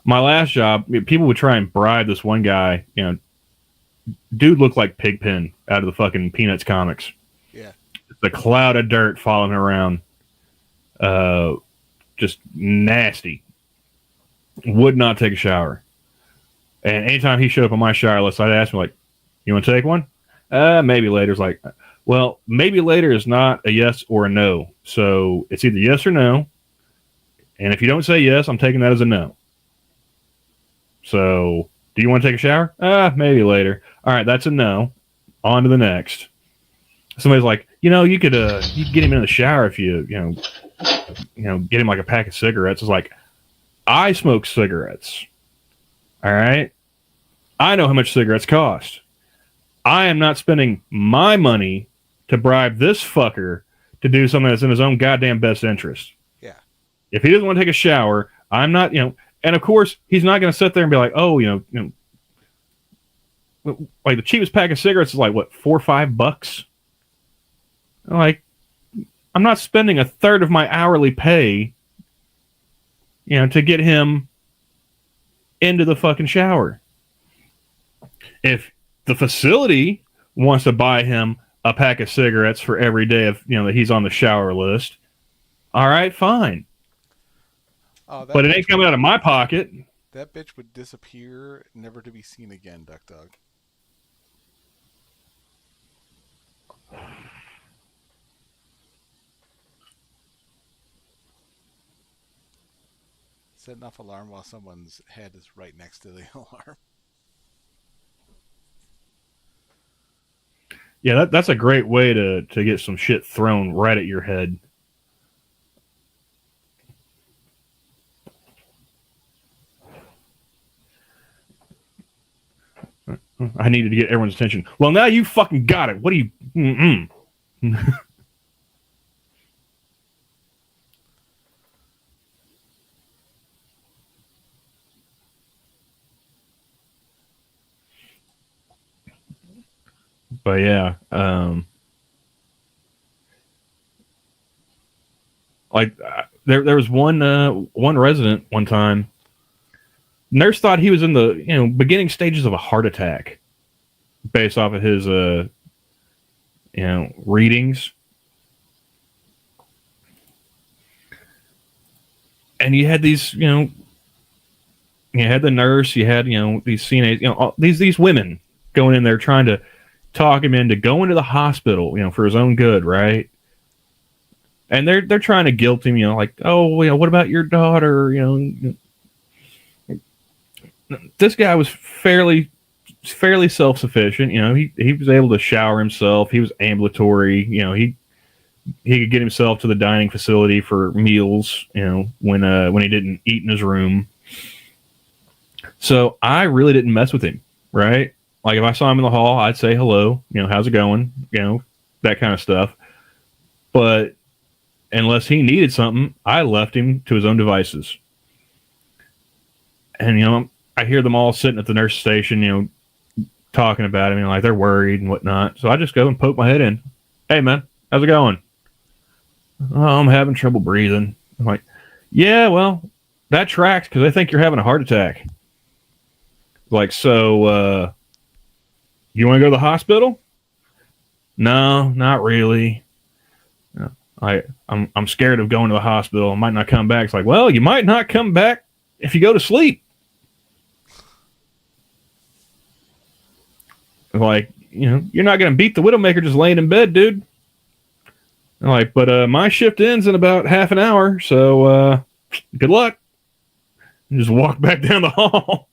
My last job, people would try and bribe this one guy. Dude looked like Pigpen out of the fucking Peanuts comics. Yeah. The cloud of dirt falling around. Just nasty. Would not take a shower. And anytime he showed up on my shower list, I'd ask him, like, you want to take one? Maybe later. It's like, well, maybe later is not a yes or a no. So it's either yes or no. And if you don't say yes, I'm taking that as a no. So do you want to take a shower? Maybe later. All right, that's a no. On to the next. Somebody's like, you could get him in the shower if you get him like a pack of cigarettes. It's like, I smoke cigarettes. All right. I know how much cigarettes cost. I am not spending my money to bribe this fucker to do something that's in his own goddamn best interest. Yeah. If he doesn't want to take a shower, I'm not, and of course, he's not going to sit there and be like, oh, like the cheapest pack of cigarettes is like, what, $4 or $5? Like, I'm not spending a third of my hourly pay, to get him into the fucking shower. If the facility wants to buy him a pack of cigarettes for every day of, that he's on the shower list, all right, fine. But it ain't coming out of my pocket. That bitch would disappear, never to be seen again, Duck Dog. Setting off alarm while someone's head is right next to the alarm. Yeah, that's a great way to get some shit thrown right at your head. I needed to get everyone's attention. Well, now you fucking got it. What do you? Mm-mm. But yeah, like there was one resident one time. Nurse thought he was in the beginning stages of a heart attack, based off of his readings. And you had these you had the nurse, you had these CNAs, these women going in there trying to talk him into going to the hospital, for his own good, right? And they're trying to guilt him, like, oh, what about your daughter? This guy was fairly self-sufficient. He was able to shower himself. He was ambulatory. He could get himself to the dining facility for meals. When he didn't eat in his room. So I really didn't mess with him, right? Like if I saw him in the hall, I'd say hello. How's it going? That kind of stuff. But unless he needed something, I left him to his own devices. And I hear them all sitting at the nurse station, talking about him, like they're worried and whatnot. So I just go and poke my head in. Hey, man, how's it going? Oh, I'm having trouble breathing. I'm like, yeah, well, that tracks because I think you're having a heart attack. Like, so, you want to go to the hospital? No, not really. I'm scared of going to the hospital. I might not come back. It's like, well, you might not come back if you go to sleep. Like, you're not going to beat the Widowmaker just laying in bed, dude. I'm like, but my shift ends in about half an hour, so good luck. And just walk back down the hall.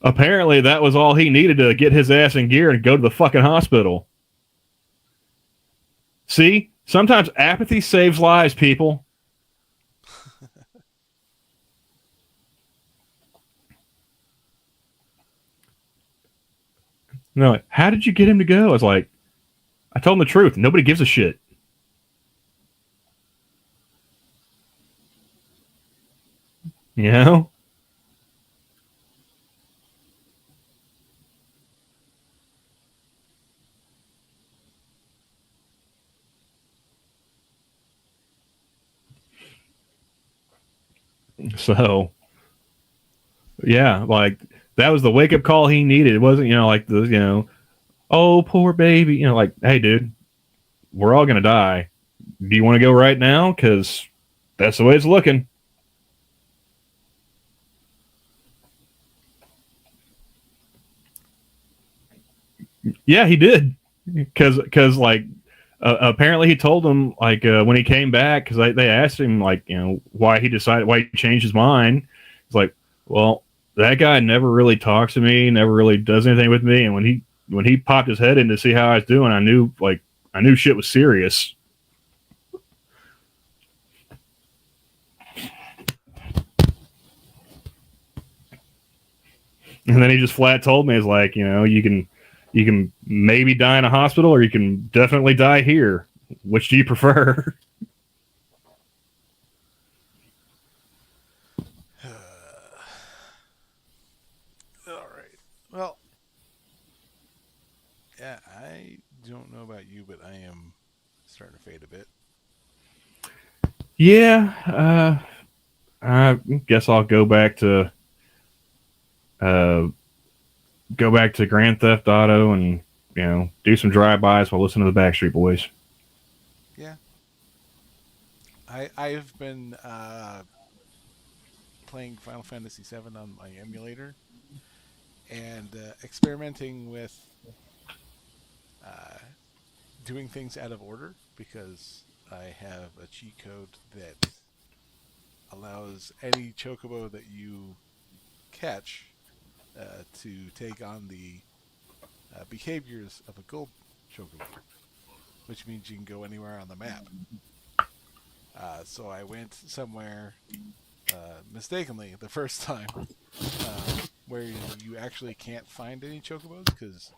Apparently, that was all he needed to get his ass in gear and go to the fucking hospital. See? Sometimes apathy saves lives, people. No, like, how did you get him to go? I was like, I told him the truth. Nobody gives a shit. You know? So, yeah, like that was the wake up call he needed. It wasn't, like the, oh, poor baby. Like, hey, dude, we're all going to die. Do you want to go right now? Because that's the way it's looking. Yeah, he did. Because like, apparently he told them, like, when he came back, because they asked him, like, why he changed his mind. It's like, well, that guy never really talks to me, never really does anything with me. And when he popped his head in to see how I was doing, I knew shit was serious. And then he just flat told me, it's like, you can maybe die in a hospital or you can definitely die here. Which do you prefer? All right. Well, yeah, I don't know about you, but I am starting to fade a bit. Yeah, I guess I'll go back to Grand Theft Auto and do some drive-bys while listening to the Backstreet Boys. Yeah. I've been playing Final Fantasy VII on my emulator and experimenting with uh, doing things out of order because I have a cheat code that allows any chocobo that you catch to take on the behaviors of a gold chocobo, which means you can go anywhere on the map. So I went somewhere mistakenly the first time where you actually can't find any chocobos because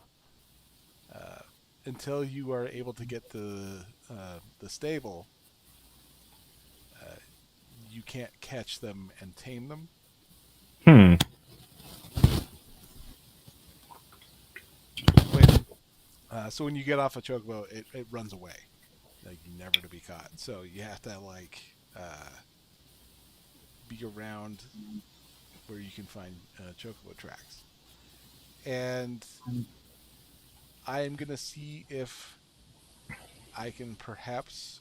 until you are able to get the stable, uh, you can't catch them and tame them. Hmm. So when you get off a chocobo, it runs away, like never to be caught. So you have to be around where you can find chocobo tracks. And I am gonna see if I can perhaps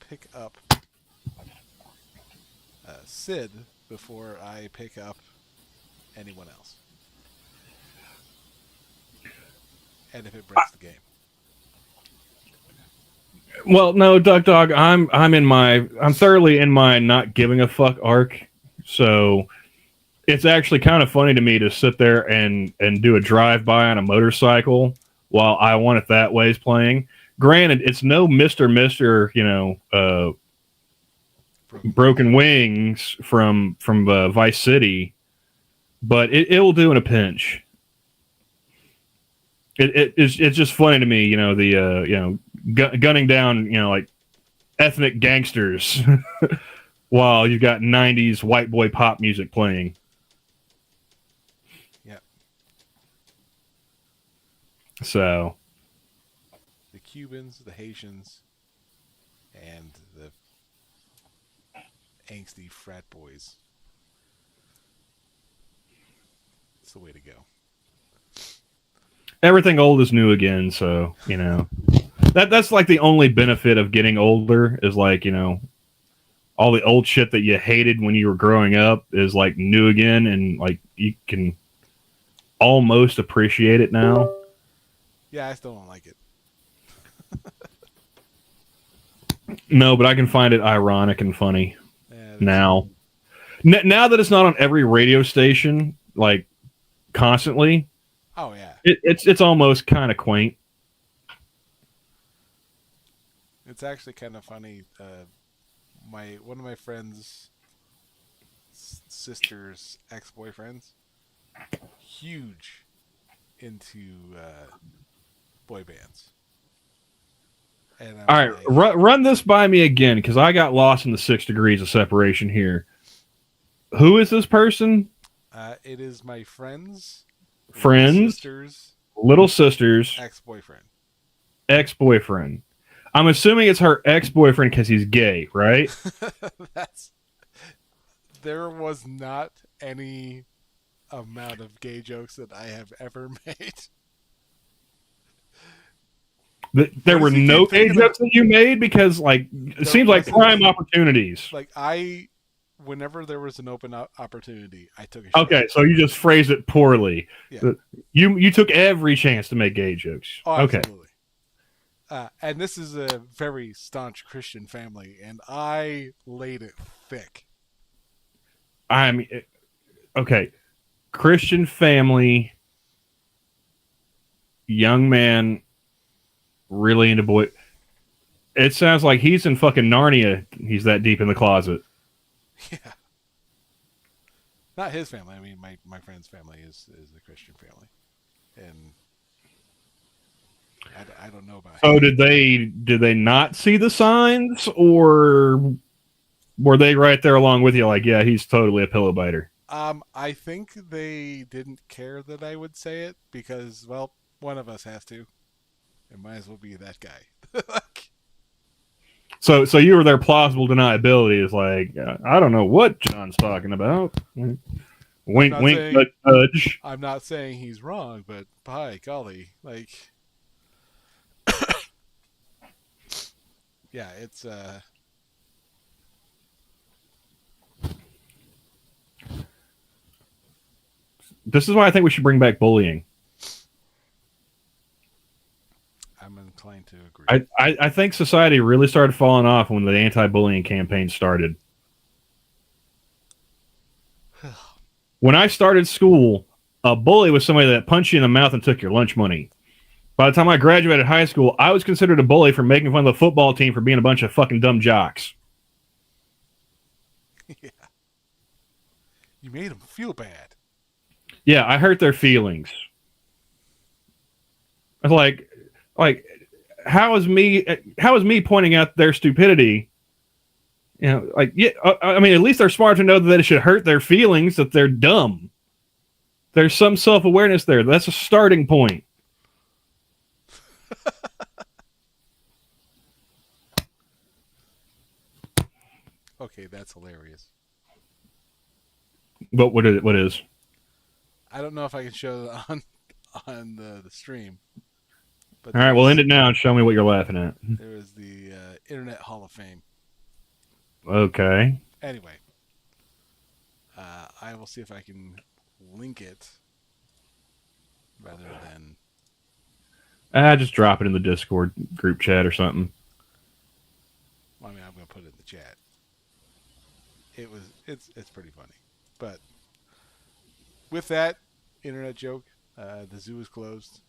pick up Sid before I pick up anyone else. And if it breaks the game. Well, no, Duck Dog, I'm thoroughly in my not giving a fuck arc. So it's actually kind of funny to me to sit there and do a drive by on a motorcycle while I Want It That Way is playing. Granted, it's no Mr. Broken Wings from Vice City, but it will do in a pinch. It's just funny to me, gunning down, like ethnic gangsters while you've got 90s white boy pop music playing. Yeah. So the Cubans, the Haitians, and the angsty frat boys. It's the way to go. Everything old is new again, so, that's like the only benefit of getting older is like, all the old shit that you hated when you were growing up is like new again, and like you can almost appreciate it now. Yeah, I still don't like it. No, but I can find it ironic and funny now. Now that it's not on every radio station, like constantly. Oh yeah, it's almost kind of quaint. It's actually kind of funny. One of my friends' sister's ex-boyfriends, huge into boy bands. And all right, run this by me again because I got lost in the 6 degrees of separation here. Who is this person? It is my friend's little sister's ex-boyfriend. I'm assuming it's her ex-boyfriend because he's gay, right? There was not any amount of gay jokes that I have ever made. There were no gay jokes that you made because, like, it seems like prime opportunities. Like whenever there was an open opportunity, I took a shot. Okay, so you just phrased it poorly. Yeah. You took every chance to make gay jokes. Oh, okay. Absolutely. And this is a very staunch Christian family, and I laid it thick. Okay. Christian family, young man, really into boy. It sounds like he's in fucking Narnia. He's that deep in the closet. Yeah. Not his family. I mean, my friend's family is a Christian family. And I don't know about him. Did they not see the signs, or were they right there along with you like, yeah, he's totally a pillow biter? I think they didn't care that I would say it because, well, one of us has to. It might as well be that guy. So you were their plausible deniability. Is like, I don't know what John's talking about. Wink, wink, nudge. I'm not saying he's wrong, but by golly, like, yeah, it's This is why I think we should bring back bullying. I'm inclined to agree. I think society really started falling off when the anti-bullying campaign started. When I started school, a bully was somebody that punched you in the mouth and took your lunch money. By the time I graduated high school, I was considered a bully for making fun of the football team for being a bunch of fucking dumb jocks. Yeah. You made them feel bad. Yeah, I hurt their feelings. Like, like, how is me pointing out their stupidity? You know, like, yeah, I mean, at least they're smart to know that it should hurt their feelings that they're dumb. There's some self-awareness there. That's a starting point. Okay, that's hilarious. But what is? I don't know if I can show it on the stream, but All right, we'll end it now and show me what you're laughing at. there is the Internet Hall of Fame. Okay. Anyway, I will see if I can link it rather than. Just drop it in the Discord group chat or something. Well, I mean, I'm going to put it in the chat. It's pretty funny, but with that internet joke, the zoo is closed.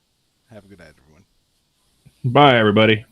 Have a good night, everyone. Bye, everybody.